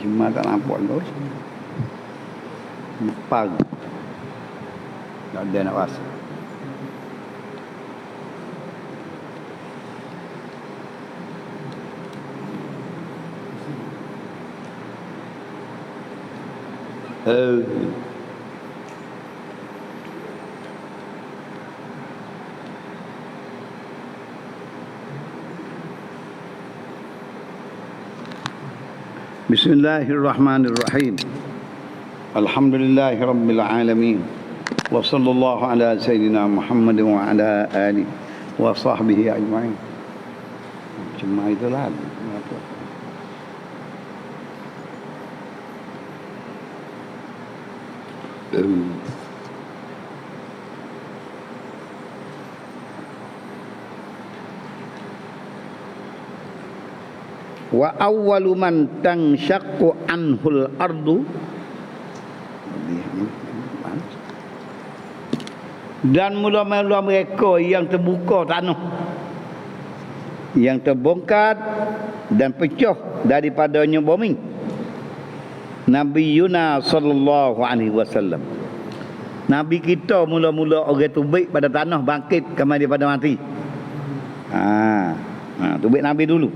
Cuma tak nampak bos. Pag. Tak ada nak rasa. Bismillahirrahmanirrahim. Alhamdulillahi rabbil alamin. Wa sallallahu ala sayyidina Muhammad wa ala alihi wa sahbihi ajma'in. Cuma itulah. Wa awwalu man tanshaqqu anhul ardu, dan mula-mula mereka yang terbuka tanah, yang terbongkar dan pecah daripadanya bumi, Nabi Yunus sallallahu alaihi wasallam. Nabi kita mula-mula orang tubik pada tanah, bangkit kembali daripada mati. Tubik Nabi dulu.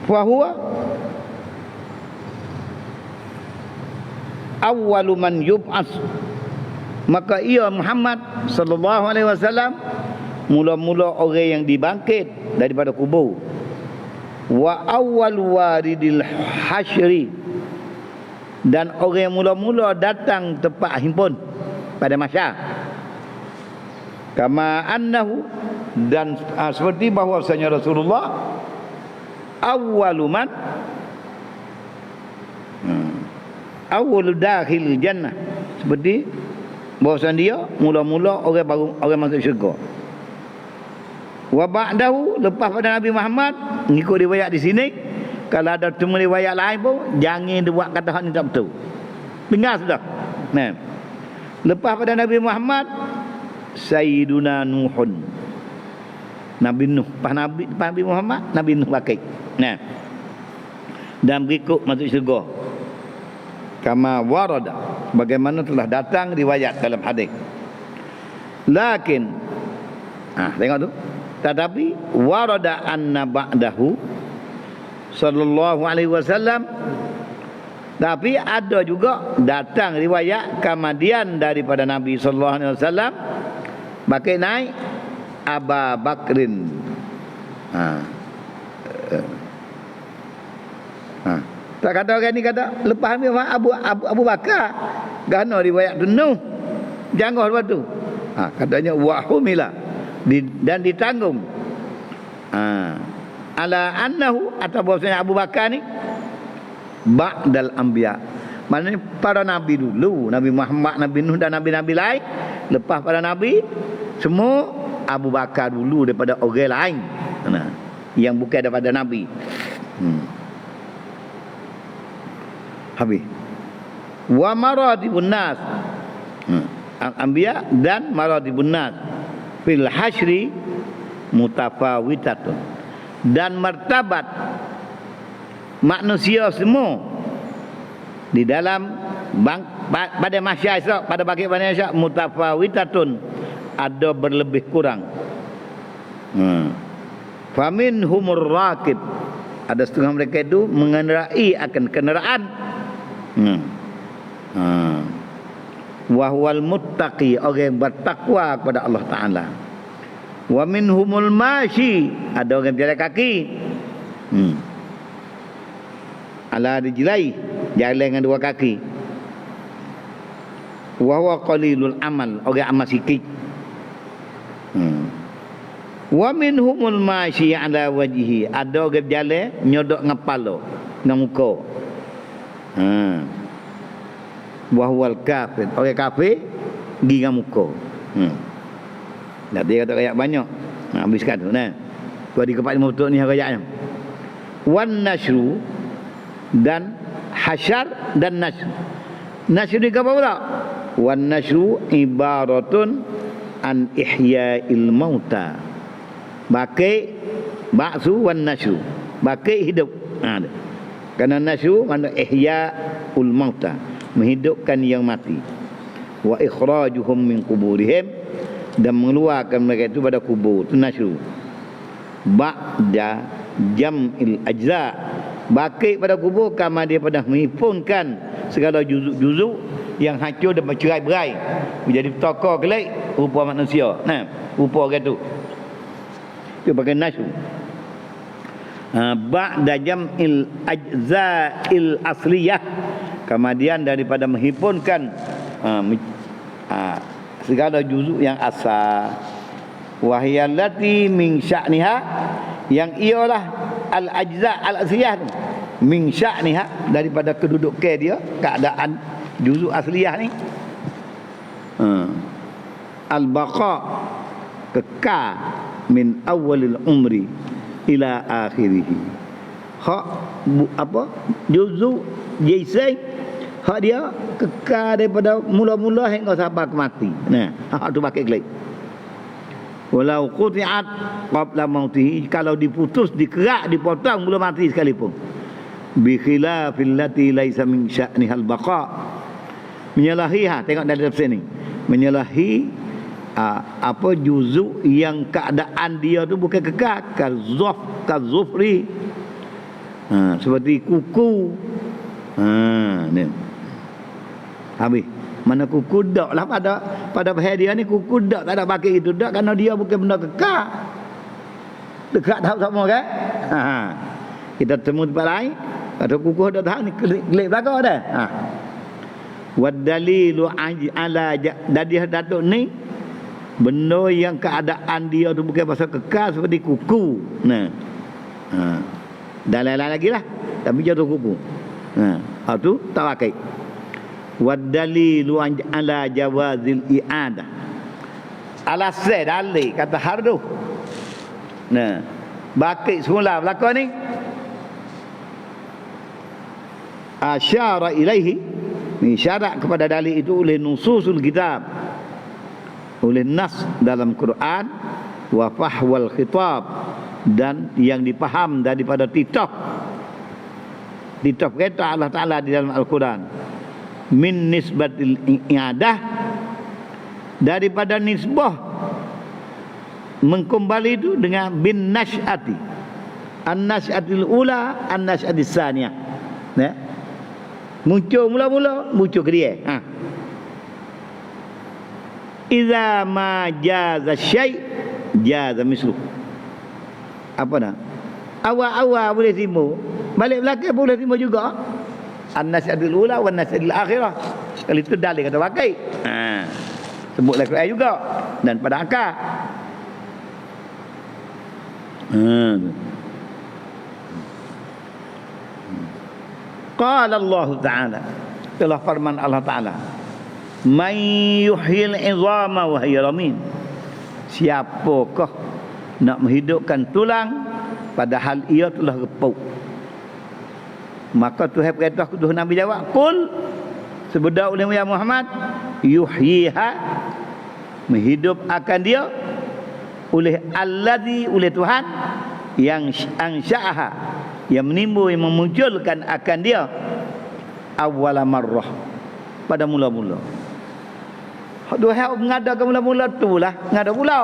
Fahuwa awwalu man yub'as, maka ia Muhammad sallallahu alaihi wasallam mula-mula orang yang dibangkit daripada kubur. Wa awwal waridil hasyri, dan orang yang mula-mula datang tempat himpun pada mahsyar. Kama annahu, dan seperti bahwasanya Rasulullah awwalu man awwalu dakhil jannah, seperti bahwasanya dia mula-mula orang baru, orang masuk syurga. Wa ba'dahu, lepas pada Nabi Muhammad, ngikut riwayat di sini, kalau ada temu riwayat lain pun jangan buat kata hak ni tak betul. Dengar sudah. Nah. Lepas pada Nabi Muhammad, Sayyiduna Nuhun, Nabi Nuh. Pas Nabi Muhammad, Nabi Nuh bakit. Nah. Dan berikut masuk syurga. Kama warada, bagaimana telah datang riwayat dalam hadis. Lakin tengok tu. Tetapi warada anna ba'dahu sallallahu alaihi wasallam, tapi ada juga datang riwayat kemudian daripada Nabi sallallahu alaihi wasallam pakai naik Abu Bakrin. Tak kata orang ni kata lepas ambil Abu Bakar, gana riwayat tu Nuh, jangan lepas tu. Katanya wahumila, dan ditanggung. Ala annahu, atau bahwasanya Abu Bakar ni ba'dal anbiya, maknanya para nabi dulu, Nabi Muhammad, Nabi Nuh dan nabi-nabi lain. Lepas para nabi semua, Abu Bakar dulu daripada orang lain yang bukan daripada nabi. Habis. Wa maratibun nas. Al-anbiya dan maratibun nas fil hasyri mutafawitatun. Dan martabat manusia semua di dalam pada mahsyar esok, pada bagi manusia mutafawitatun, ada berlebih kurang. Famin humur rakib, ada setengah mereka itu mengendarai akan kenderaan. Wahwal muttaqi, orang yang bertakwa kepada Allah Ta'ala. Wa minhumul mashi, ada orang berjalan kaki. Ala rijlai, jalan dengan dua kaki. Wa huwa qalilul amal, orang amal sikit. Wa minhumul mashi ala wajhi, ada orang berjalan nyodok dengan kepala, dengan muka. Wa huwal kafir, orang kafir pergi dengan muka. Dia kata rakyat banyak. Habiskan tu nah. Kau di kepak motor ni rakyatnya. Wan nasru, dan hasyar dan nasr. Nasr ni apa pula? Wan nasru ibaratun an ihya'il mauta. Bakai ba'su wan nasru. Bakai hidup. Karena nasru makna ihya'ul mauta, menghidupkan yang mati. Wa ikhrajuhum min kuburihim, dan mengeluarkan mereka itu pada kubur. Itu nasru. Ba'da jam'il ajza, bakit pada kubur kama dia pada menghimpunkan segala juzuk-juzuk yang hancur dan bercerai-berai menjadi tokoh kelak rupa manusia. Nah, rupa orang tu. Itu pakai nasru. Ba'da jam'il ajza'il asliyah, kemudian daripada menghimpunkan segala juzuk yang asal. Wahyallati min sya'niha, yang ialah al-ajza al-asliyah tu, min sya'niha, daripada kedudukan dia, keadaan juzuk asliyah ni, al-baqa, kekal, min awalil umri ila akhirih. Hak apa juzuk jisai, hak dia kekal daripada mula-mula hingga sampai ke mati. Nah, hak tu pakai kelip. Walau quti'at qabla mautihi, kalau diputus, dikerak, dipotong belum mati sekalipun. Bi khilafil lati laisa min sya'nihal baqa, menyalahi, tengok dari tafsir ni, menyalahi apa juzuk yang keadaan dia tu bukan kekal, kazufri, seperti kuku. Ni habis. Mana kuku dak lah pada bahaya dia ni, kuku dak tak ada pakai itu dak, kerana dia bukan benda kekal. Dekat tahu sama kan? Kita temu tempat lain, ada kuku dak tahu ni kelip belakang dah. Wad dalilu ala dari datuk ni, benda yang keadaan dia tu bukan pasal kekal, seperti kuku. Nah. Dan lain-lain lagi lah, tapi jatuh kuku. Tu tak pakai. Wadalilu ala jawazil i'adah, alasai dalil kata hardu. Nah, bakit semula belakang ni, asyara ilaihi, isyarat kepada dalil itu oleh nususul kitab, oleh nas dalam Quran, wa fahwal khitab, dan yang dipaham daripada titah kata Allah Ta'ala di dalam Al-Quran, min nisbatil i'adah, daripada nisbah mengkembali itu dengan bin nasyati, an-nasyatil ula, an-nasyatis saniyah. Ya, muncul mula-mula, muncul ke dia. Iza ma jaza syai' jaza mislu. Apa dah? Awal-awal boleh timbul, balik belakang boleh timbul juga. An-nasyatil ula wa an-nasyatil akhirah. Sekali itu dalil kata pakai. Sebutlah Quran juga dan pada akal. Qala Allah Ta'ala, telah firman Allah Ta'ala, man yuhyil 'izama wa hiya ramim, siapakah nak menghidupkan tulang padahal ia telah repuk. Maka Tuhan berkata, Tuhan Nabi jawab, "Qul," sebedak oleh Muhammad, "yuhyiha," menghidup akan dia oleh allazi, oleh Tuhan yang ansya'aha, yang menimbul, yang memunculkan akan dia awwala marrah, pada mula-mula. Tuhan mengadakan mula-mula tu lah, ngada pula.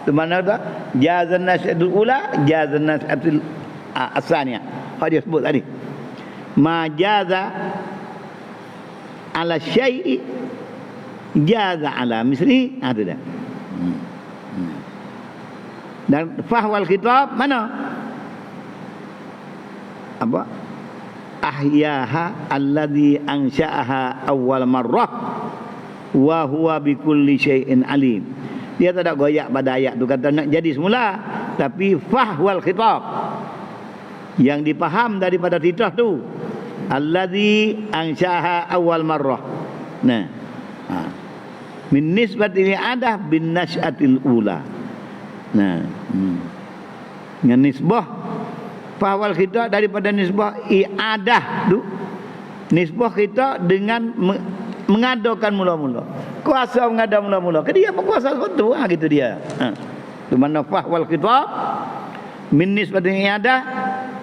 Di mana tu? Jazan nasyatul ula, jazan nasyatul asaniyah. Hak dia sebut tadi. Ma jaza ala syai'i jaza ala misli. Itu dah. Dan fahwal khitab mana? Apa? Ahyaha alladhi ansha'aha awwal marrah wa huwa bikulli syai'in alim. Dia tak ada goyak pada ayat tu kata nak jadi semula, tapi fahwal khitab, yang dipaham daripada titah tu, alladhi ansha'aha awwal marrah. Nah, min nisbati li'adah bin nasyatil ula. Nah, dengan nisbah fahwal khitab daripada nisbah i'adah tu, nisbah kita dengan mengadakan mula-mula. Kuasa mengada mula-mula. Dia berkuasa sesuatu. Gitu dia. Di mana fahwal khitab min nisbatin i'adah,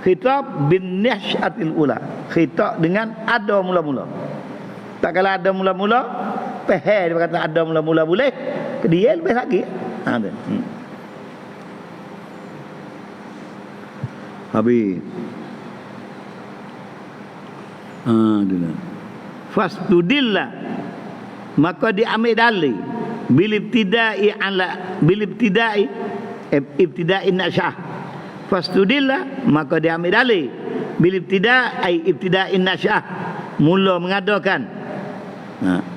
khitab bin nasyatil ula. Khitab dengan ada mula-mula. Tak kala ada mula-mula, peheh dia kata ada mula-mula boleh. Dia lebih lagi. Tu. Habis. Itulah. Fastudillah, maka diambil dalil bil ibtida'i ibtida'i nasyah. Fastudillah, maka diambil dalil bil ibtida'i ibtida'i nasyah, mula mengadakan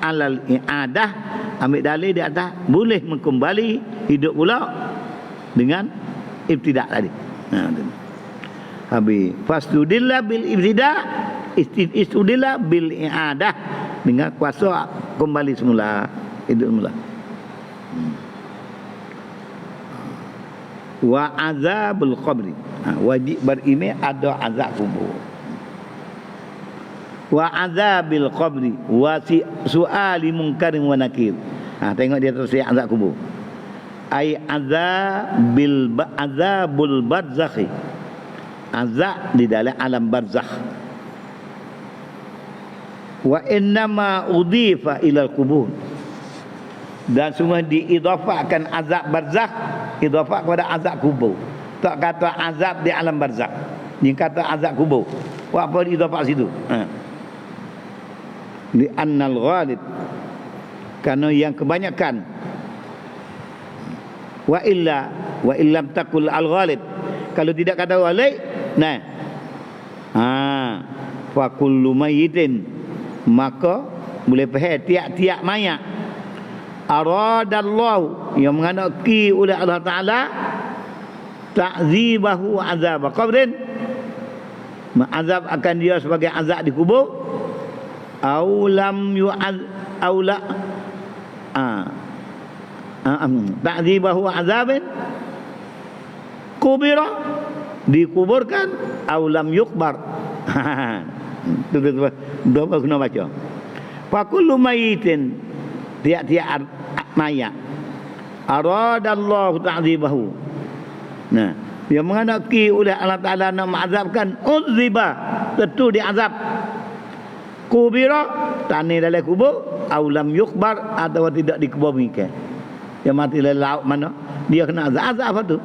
alal i'adah, ambil dalil di atas boleh kembali hidup pula dengan ibtida' tadi. Habis fastudillah bil ibtida', istudillah bil i'adah, dengan kuasa kembali semula, hidup semula. Wa azabul qabri, wajib beriman ada azab kubur. Wa azabil qabri wa su'ali munkarin wa nakir. Tengok dia terus azab kubur. Ai azabul barzakhi, azab di dalam alam barzakh. Wa innama udhifa ilal kubur, dan semua diidafahkan azab barzakh, idafah kepada azab kubur. Tak kata azab di alam barzakh, dia kata azab kubur. Apa diidafah situ? Li annal ghalib, karena yang kebanyakan, wa illam taqul al ghalib, kalau tidak kata ghalib, fa kullu mayyitin, maka boleh faham tiap-tiap mayat aradallahu, yang menghendaki oleh Allah Ta'ala ta'zibahu azab qabrin, mengazab akan dia sebagai azab di kubur, ta'zibahu azabin kubira, dikuburkan, aulam yukbar. Dua kena baca. Fa kullu mayitin, tiap-tiap mayat aradallahu ta'dzibahu, yang menghendaki oleh Allah Ta'ala nak mengazabkan, uziba, tentu diazab, kubira, tani dalam kubur, aulam yukbar, atau tidak dikuburkan. Yang mati dalam laut mana, dia kena azab apa tu?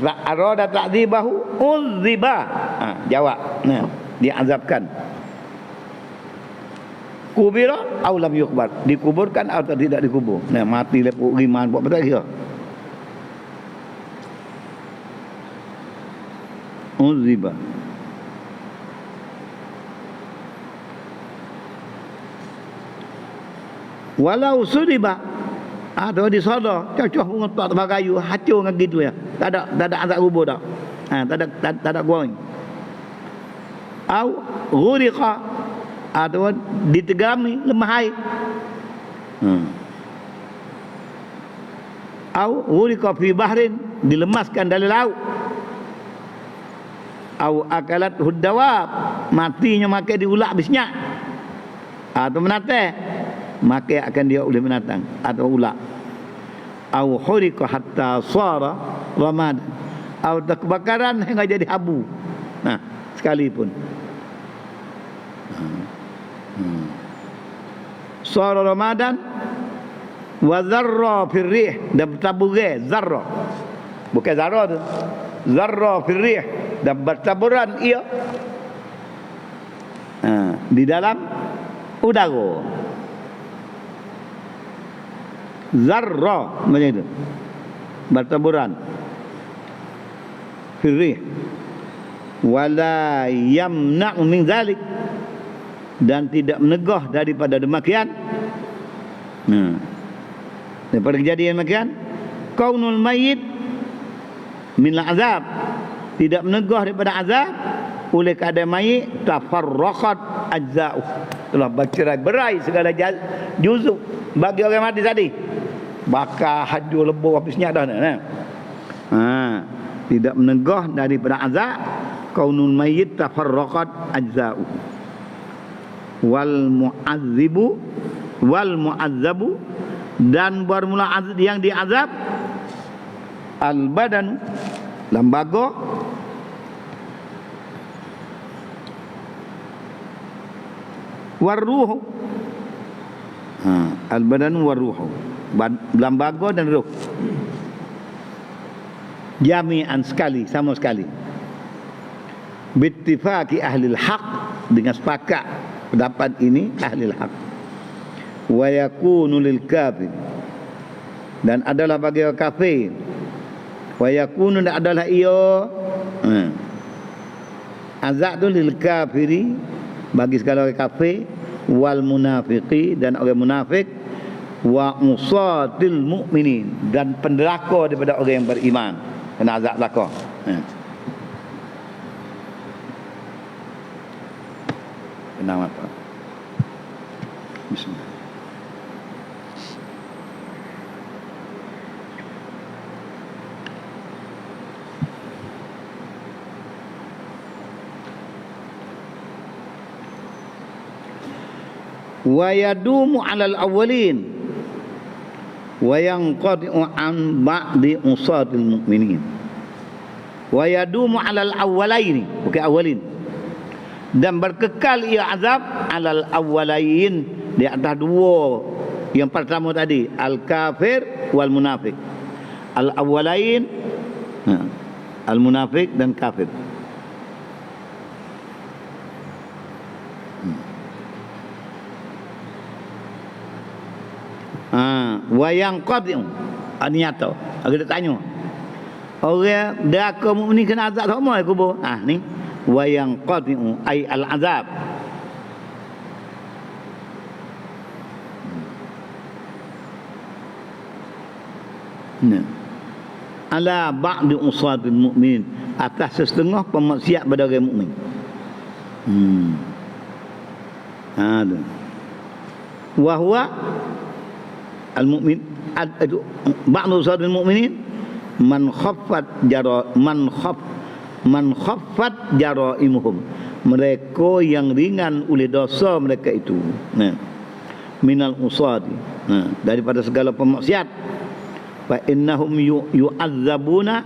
Arada ta'dzibahu uziba, jawab, diazabkan. Kubira aw lam yukbar, dikuburkan atau tidak dikubur. Mati lepuk riman buat betul ke? Uziba. Walau sudiba, ada di sana cocok mengetak tempat kayu, hancur dengan gitu ya. Tak ada azab kubur dah. Tak ada goreng. Au ghuriqa, atau ditegami lemah air. Au ghuriqa fi bahrin, dilemaskan dalam laut. au akalat huddawab, matinya makan diulak bisnya, atau menate makan akan dia oleh binatang atau ulak, au huriqa hatta sara ramad, au kebakaran hingga jadi abu. Nah, sekalipun sara ramadan wa zarra fil rih, dan bertaburan zarra, bukan zarra tu, zarra fil rih, dan bertaburan ia di dalam udara. Zarra macam itu, bertaburan fil rih, wala yamna'u min zalik, dan tidak menegah daripada demikian. Daripada kejadian demikian, kaunul mayyit min azab, tidak menegah daripada azab oleh keadaan mayit, tafarraqat ajza'u, telah bercerai-berai segala juzuk bagi orang mati tadi. Bakar hancur lebur habisnya dah nah. Tidak menegah daripada azab, kaunul mayyit tafarraqat ajza'u. Wal mu'azzabu, dan bermula yang diazab al badan, lembaga, waruh, al badan waruh, lembaga dan ruh, jami'an sekali, sama sekali, bittifaqi ahli al-haq, dengan sepakat pendapat ini ahli al-haq. Wa yakunu lil kafir, dan adalah bagi orang kafir. Wa yakunu, dan adalah ia azab tu lil kafiri, bagi segala orang kafir, wal munafiqi, dan orang munafik, wa usatil mu'minin, dan penderaka daripada orang yang beriman, kena azab belaka. Kenapa? Bismillah. Wa yadumu 'alal awwalin wa yanqati'u an ba'di usatil mu'minin. Wa yadumu 'alal awwalaini, bukan awalin, dan berkekal ia azab 'alal awwalain, di atas dua yang pertama tadi, al kafir wal munafik. Al awwalain, al munafik dan kafir. Wayang qadi'u, nyata. Aku dah tanya, orang deraka mukmin kena azab sama ke kubur? Ni wayang qadi'u ai al azab. Ala ba'di usatil mukmin, atas setengah pemaksiat pada orang mukmin. Wa huwa al-mu'min, ba'du usatil mukminin man khaffat jaraimuhum, mereka yang ringan oleh dosa mereka itu. Minal usadi, daripada segala pemaksiat. Fa innahum yu'azzabuna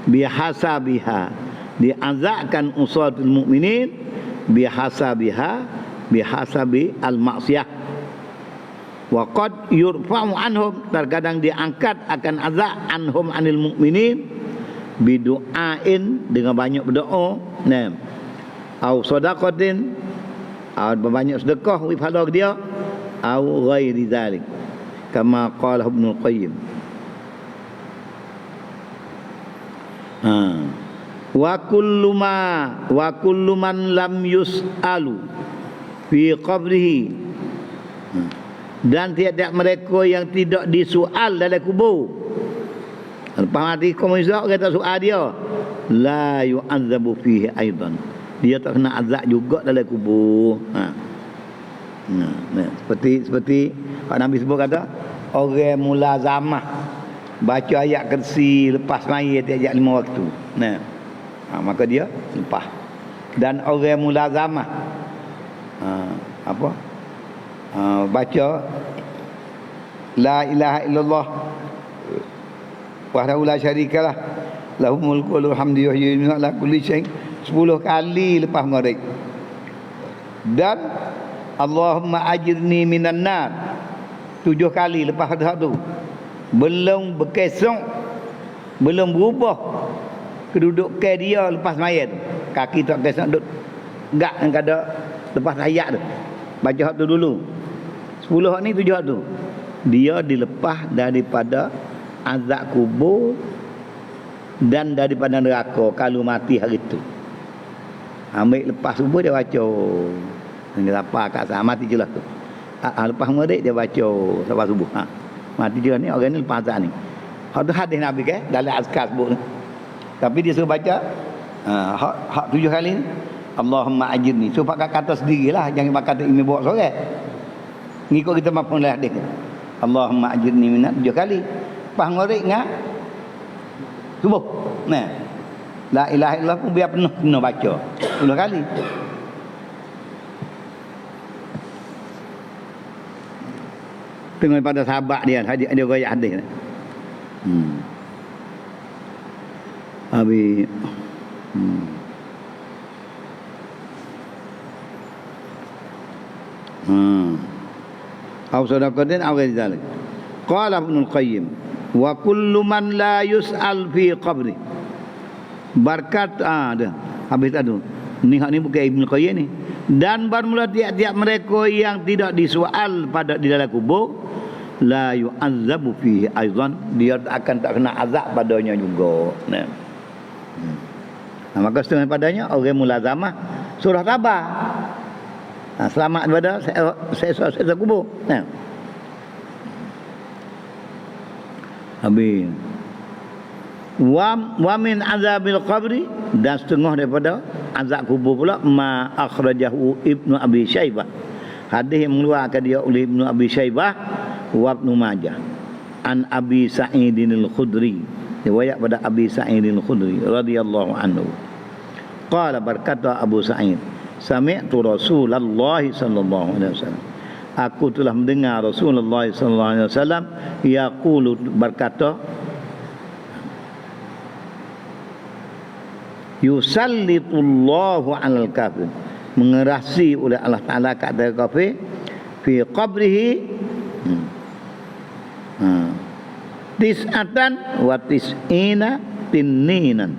bihasabiha, diazabkan usatul mukminin bihasabiha, bihasabi al-maksiyah. Wa qad yurfa'u anhum, terkadang diangkat akan azab anhum anil mukminin bidu'ain, dengan banyak berdoa, au sadaqatin, au banyak sedekah wi pahala dia, au ghairi zalik, kama qala Ibnu Qayyim. Wa kullu man lam yus'alu fi qabrihi, dan tiap-tiap mereka yang tidak disoal dalam kubur. Lepas mati komunisok kata soal dia, la yu'adzabu fihi aidan, dia tak kena azab juga dalam kubur. Seperti Pak Nabi sebut kata, orang mulazamah baca ayat kursi lepas mayit tiap 5 waktu. Maka dia lepas. Dan orang mulazamah baca la ilaha illallah wahdahu la syarikalah lahul mulku wa lahul hamdu wa huwa ala kulli syai'in 10 kali lepas maghrib. Dan Allahumma ajirni minan nar 7 kali lepas tu. Belum berkesong, belum berubah kedudukan dia lepas mayat. Kaki tak kesong duduk enggak ada lepas hayat tu. Baca hak tu dulu. 10 hak ni 7 hak tu. Dia dilepas daripada azab kubur dan daripada neraka kalau mati hari tu. Ambil lepas subuh dia baca. Dia lapar kat sana mati jelas tu. Lepas maghrib dia baca sampai subuh. Mati jelas ni orang ni lepas azab ni. Hak tu hadis Nabi ke dalam azkar sebut ni. Tapi dia suruh baca hak 7 kali ni. Allahumma ajirni. So pakai kata sendirilah, jangan pakai kata imam bawa sorang. Ngikut kita mampu lah hadis. Allahumma ajirni minat 7 kali. Lepas maghrib ngah subuh. Nah. La ilaha illallah pun biar penuh kena baca 10 kali. Tengok pada sahabat dia royak hadis. Habis Aw sadaqatin aw ghairi dzalik. Qala Ibnu Qayyim wa kullu man la yus'al fi qabri. Berkat ada. Habis tadi. Ni hak ni bukan Ibnu Qayyim ni. Dan bermula tiap-tiap mereka yang tidak disoal pada di dalam kubur la yu'azzabu fihi aidan, dia akan tak kena azab padanya juga. Nah. Maka setengah padanya orang mulazamah surah Tabah. Selamat daripada saya kubur. Nah. Habis wa min azabil qabri, dan setengah daripada azab kubur pula ma akhrajahu Ibnu Abi Syaibah. Hadis yang mengeluarkan dia oleh Ibnu Abi Syaibah wa Ibnu Majah an Abi Sa'idin al-Khudri, riwayat pada Abi Sa'idin al-Khudri radhiyallahu anhu. Qala, berkata Abu Sa'id, sami'tu Rasulullah sallallahu alaihi wasallam, aku telah mendengar Rasulullah sallallahu alaihi wasallam yaqulu, berkata, yusallitullahu 'alal kafir, mengerasi oleh Allah Taala kat kafir fi qabrihi tis'atan wa tis'ina tinninan,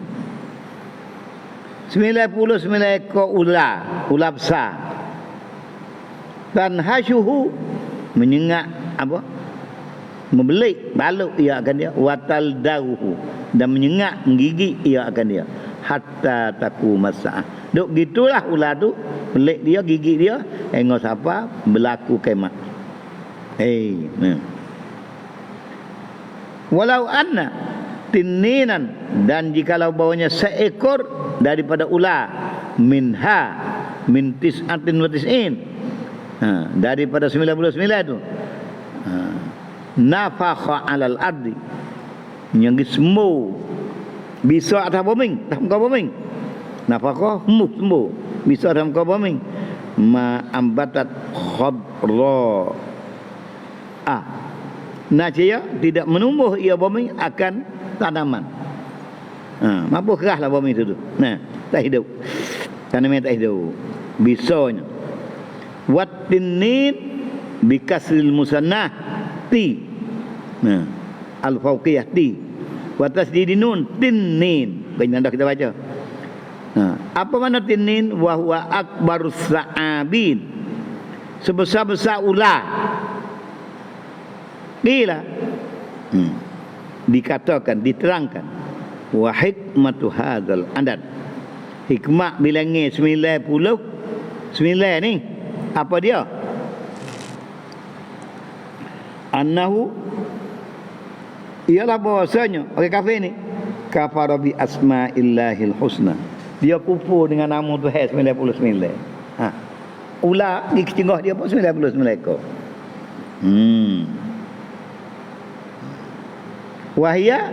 99 ekor ular besar, dan hasyuhu, menyengat apa, membelik baluk ia akan dia, watal daruhu, dan menyengat menggigit ia akan dia, hatta taku masa'ah. Duk gitulah ular tu, belik dia, gigit dia, hingga siapa berlaku kiamat. Walau anna tinninan, dan jikalau bawanya seekor daripada ular, minha min tis'atin wa tis'in, daripada 99 tu, nafakha 'alal ardi, yang sembuh bisa atas bumi, atas muka bumi, nafakha sembuh bisa atas muka bumi, ma ambatat khadra, nasya tidak menumbuh ia bumi akan tanaman. Mampu kerahlah bumi itu tu. Nah, tak hidup. Tanaman tak hidup. Bisanya. Wattinin bikasril musannah ti. Nah, al-fawqiyah ti. Wa tasdidin nun tinnin. Banyak dah kita baca. Apa makna tinnin? Wa huwa akbarus sa'abin. Sebesar-besar ular. Bila dikatakan, diterangkan, wa hikmatu hadzal adad, hikmah bilangnya 99 ni apa dia? Annahu, ialah bahwasanya orang kafir ni kafara bi asma'illahil husna, dia kufur dengan nama Tuhan 99. Ular di kecengah dia pun 99 ekor. Wahia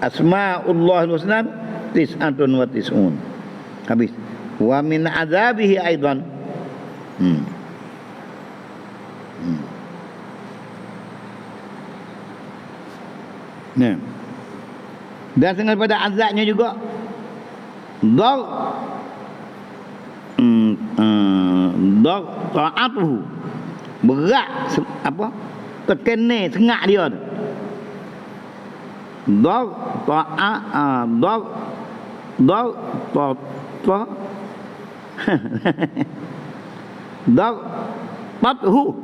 asma'ullahil husna tis'atun wa tis'un. Habis. Wa min azabihi aidan. Nah. Dan dengan pada azabnya juga dar ta'atuhu, berat apa terkena sengak dia tu. Dar tathu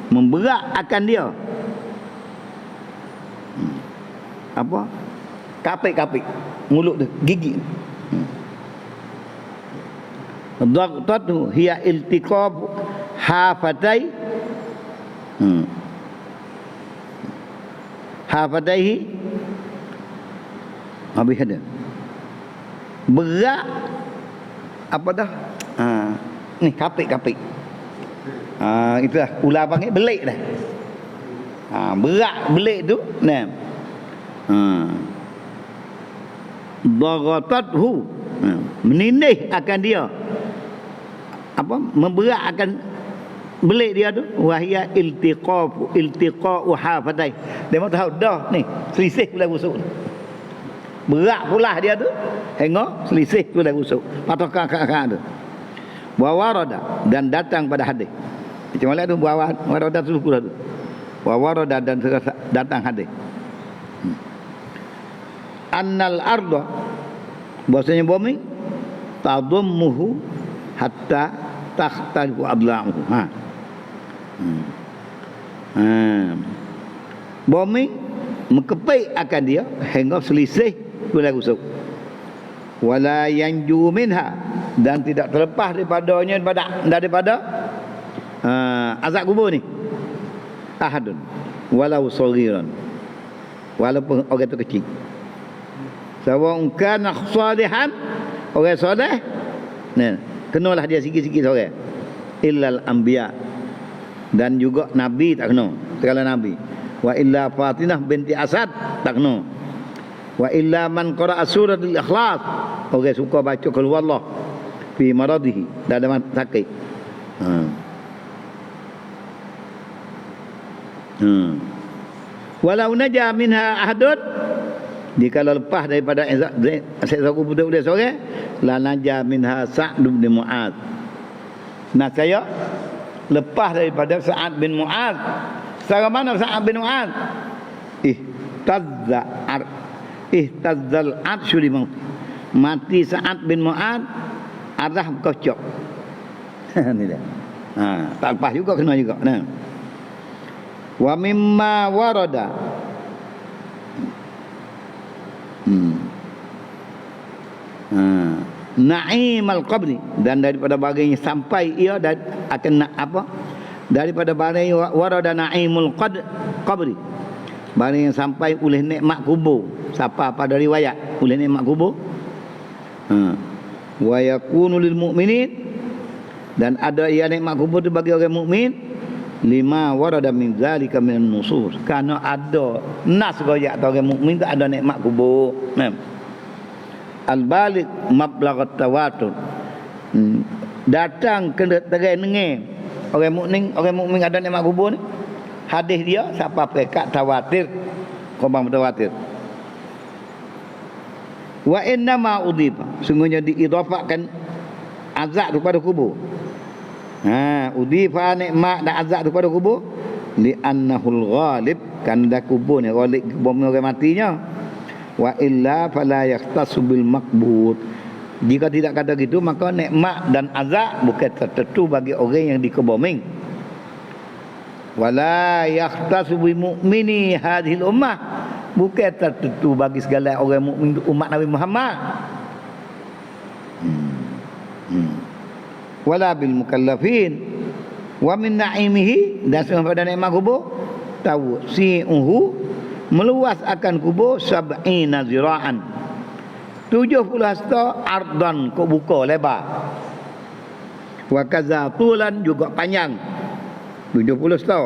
memberat akan dia. Apa? Kapik-kapik mulut tu, gigi. Daghtatu hiya iltiqab hafatai hafataihi. Habis ada berat apa dah? Ni kapik-kapik. Itulah ular panggil belik dah. Berat belik tu. Nah. Daghatathu, menindih akan dia. Apa? Memberat akan belik dia tu. Wahia iltiqa'u hafatai. Dia mau tahu dah ni selisih pula busuk. Berat pula dia tu. Hingga selisih pula busuk. Patah kakak tu. Wa warada, dan datang pada hadis. Macam mana tu warada tu pula tu. Wa warada, dan datang hadis. Annal arda, bahasanya bumi tadummuhu hatta takhtalifu adla'uhu. Bumi mengkepik akan dia hingga selisih tulang rusuk. Wala yanju minha, dan tidak terlepas daripada azab kubur ni ahadun walau saghiran, walaupun orang tu kecil. Sawa'un kana salihan, orang soleh, nah, kenalah dia sikit-sikit orang. Illal anbiya, dan juga nabi tak kena, segala nabi. Wa illa Fatimah binti Asad tak kena. Wa illa man qara'a suratul Ikhlas, orang suka baca qul huwallah fi maradihi, dalam sakit. Walau naja minha ahadun, jika lepas daripada siksa kubur dia seorang, la naja minha Sa'd bin Mu'adz. Nah, saya lepas daripada Sa'ad bin Mu'adz. Secara mana Sa'ad bin Mu'adz? Ihtazzal arsyu li maut. Mati Sa'ad bin Mu'adz, arah berkocok. Ni dia. Tak lepas juga, kena juga. Nah. Wa mimma warada, na'im al-qabri, dan daripada bagian sampai ia akan apa, daripada bagian warada na'imul qabri, bagian yang sampai oleh nikmat kubur. Siapa pada riwayat oleh nikmat kubur. Wa yakunu lil mu'minin, dan ada ia nikmat kubur tu bagi orang mukmin. Lima warada min zalika min nusus, karena ada nas royak orang mukmin tu ada nikmat kubur. Al-balik mablaghat tawatur, datang ke terang orang mukmin ada nikmat kubur ni. Hadis dia siapa pekat tawatir, khabar mutawatir. Wa inna ma udhifa, sungguhnya diidhafahkan azab kepada kubur. Udhifa nikmat dan azab kepada kubur li annahul ghalib, kan dah kubur ni ghalib, kubur orang matinya. Wa illa fala yahtasu bil maqbud, jika tidak kata gitu maka nikmat dan azab bukan tertentu bagi orang yang dikubur. Wala yahtasu bil mu'mini hadhil ummah, bukan tertentu bagi segala orang mukmin umat Nabi Muhammad. Wala bil mukallafin. Wa min na'imihi, dan pada nikmat kubur tawsi'uhu, meluas akan kubur 70 zira'an, 70 hasta, ardan, kau buka lebar. Wa kaza tulan, juga panjang 70 hasta.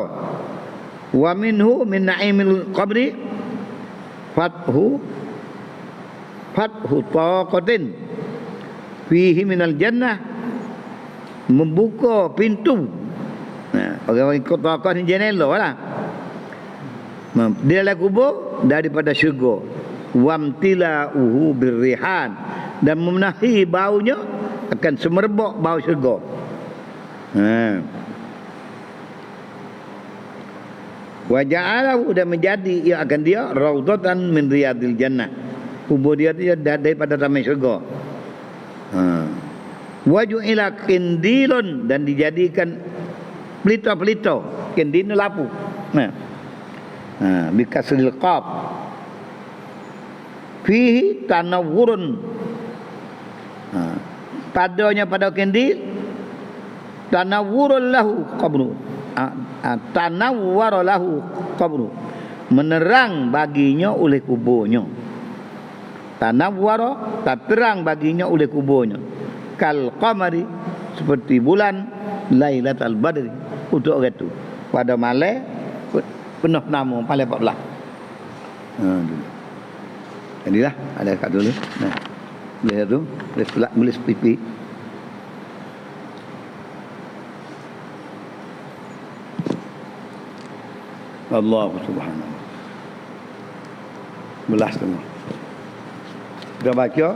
Wa minhu min na'imil qabri fathu taqatin fihi minal jannah, membuka pintu. Orang ikut taqah ni jendela lah. Dia dalam kubur daripada syurga. Wamtila'uhu birrihan, dan memenahi baunya akan semerbak bau syurga. Wa ja'alahu, dan menjadi ia akan dia raudhatan min riyadil jannah. Kubur dia tu daripada taman syurga. Wa ju'ila qindilun, dan dijadikan pelita-pelita. Qindil lampu. Bikasril qaf. Fihi tanawwurun. Padanya pada qindil tanawwurun lahu qabru. Tanawwara lahu qabru, menerang baginya oleh kuburnya. Tanawwara, terang baginya oleh kuburnya. Kal qamari, seperti bulan Lailatul Badri. Untuk orang itu pada malam penuh nama malam 14. Jadilah ada kat dulu. Nah, boleh tu, boleh pipi. Allah subhanahu. Belas semua. Dah baca